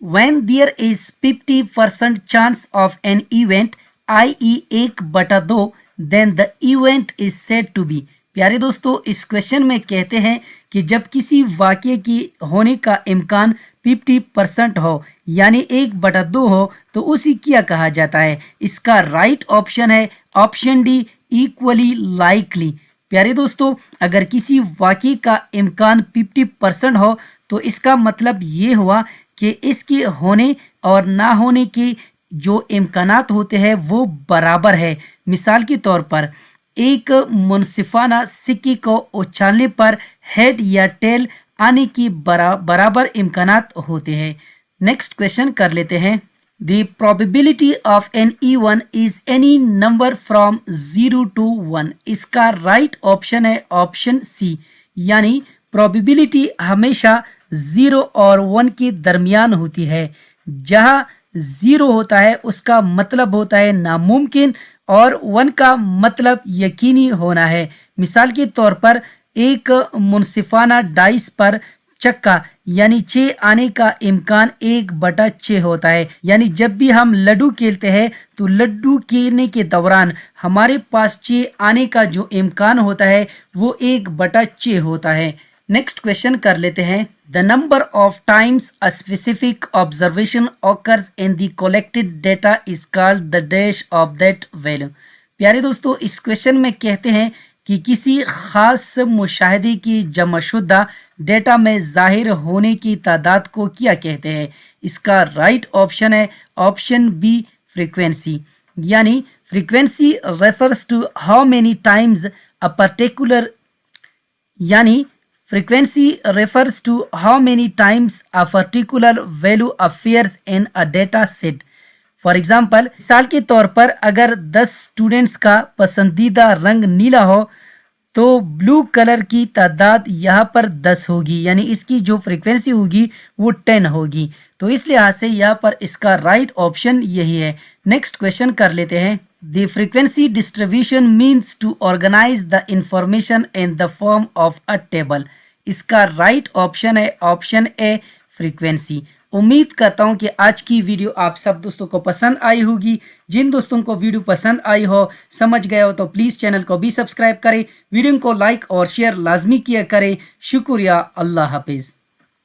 When there is 50% chance of an event, i.e. 1/2, then the event is said to be। प्यारे दोस्तों, इस क्वेश्चन में कहते हैं कि जब किसी वाक़ये की होने का इम्कान 50% हो यानी 1/2 हो तो उसी क्या कहा जाता है। इसका राइट ऑप्शन है ऑप्शन डी, इक्वली लाइकली। प्यारे दोस्तों, अगर किसी वाक़ये का इम्कान 50% हो तो इसका मतलब ये हुआ कि इसके होने और ना होने के जो इम्कानात होते हैं वो बराबर है। मिसाल के तौर पर एक मुनसिफाना सिक्के को उछालने पर हेड या टेल आने की बराबर इम्कानात होते हैं। नेक्स्ट क्वेश्चन कर लेते हैं। The probability of an event is any number from 0 to 1। इसका राइट ऑप्शन है ऑप्शन सी, यानी प्रोबेबिलिटी हमेशा 0 और 1 के दरमियान होती है। जहां 0 होता है उसका मतलब होता है नामुमकिन और 1 का मतलब यकीनी होना है। मिसाल के तौर पर एक मुनसिफाना डाइस पर चक्का यानी 6 आने का इम्कान 1/6 होता है। यानी जब भी हम लड्डू खेलते हैं तो लड्डू खेलने के दौरान हमारे पास 6 आने का जो इम्कान होता है वो 1/6 होता है। नेक्स्ट क्वेश्चन कर लेते हैं। The number of times a specific observation occurs in the collected data is called the dash of that value. प्यारे दोस्तों, इस क्वेश्चन में कहते हैं कि किसी खास मुशाहिदे की जमाशुदा डेटा में जाहिर होने की तादाद को क्या कहते हैं। इसका राइट ऑप्शन है ऑप्शन बी, फ्रीक्वेंसी। यानी frequency refers to how many times a particular यानी frequency refers to how many times a particular value appears in a data set। For example, मिसाल के तौर पर अगर 10 स्टूडेंट्स का पसंदीदा रंग नीला हो तो ब्लू कलर की तादाद यहाँ पर 10 होगी, यानी इसकी जो फ्रीक्वेंसी होगी वो 10 होगी। तो इस लिहाज से यहाँ पर इसका राइट ऑप्शन यही है। नेक्स्ट क्वेश्चन कर लेते हैं। The frequency distribution means to organize the information in the form of a table। इसका राइट ऑप्शन है ऑप्शन ए, फ्रीक्वेंसी। उम्मीद करता हूं कि आज की वीडियो आप सब दोस्तों को पसंद आई होगी। जिन दोस्तों को वीडियो पसंद आई हो, समझ गए हो, तो प्लीज़ चैनल को भी सब्सक्राइब करें, वीडियो को लाइक और शेयर लाजमी किया करें। शुक्रिया, अल्लाह हाफिज़।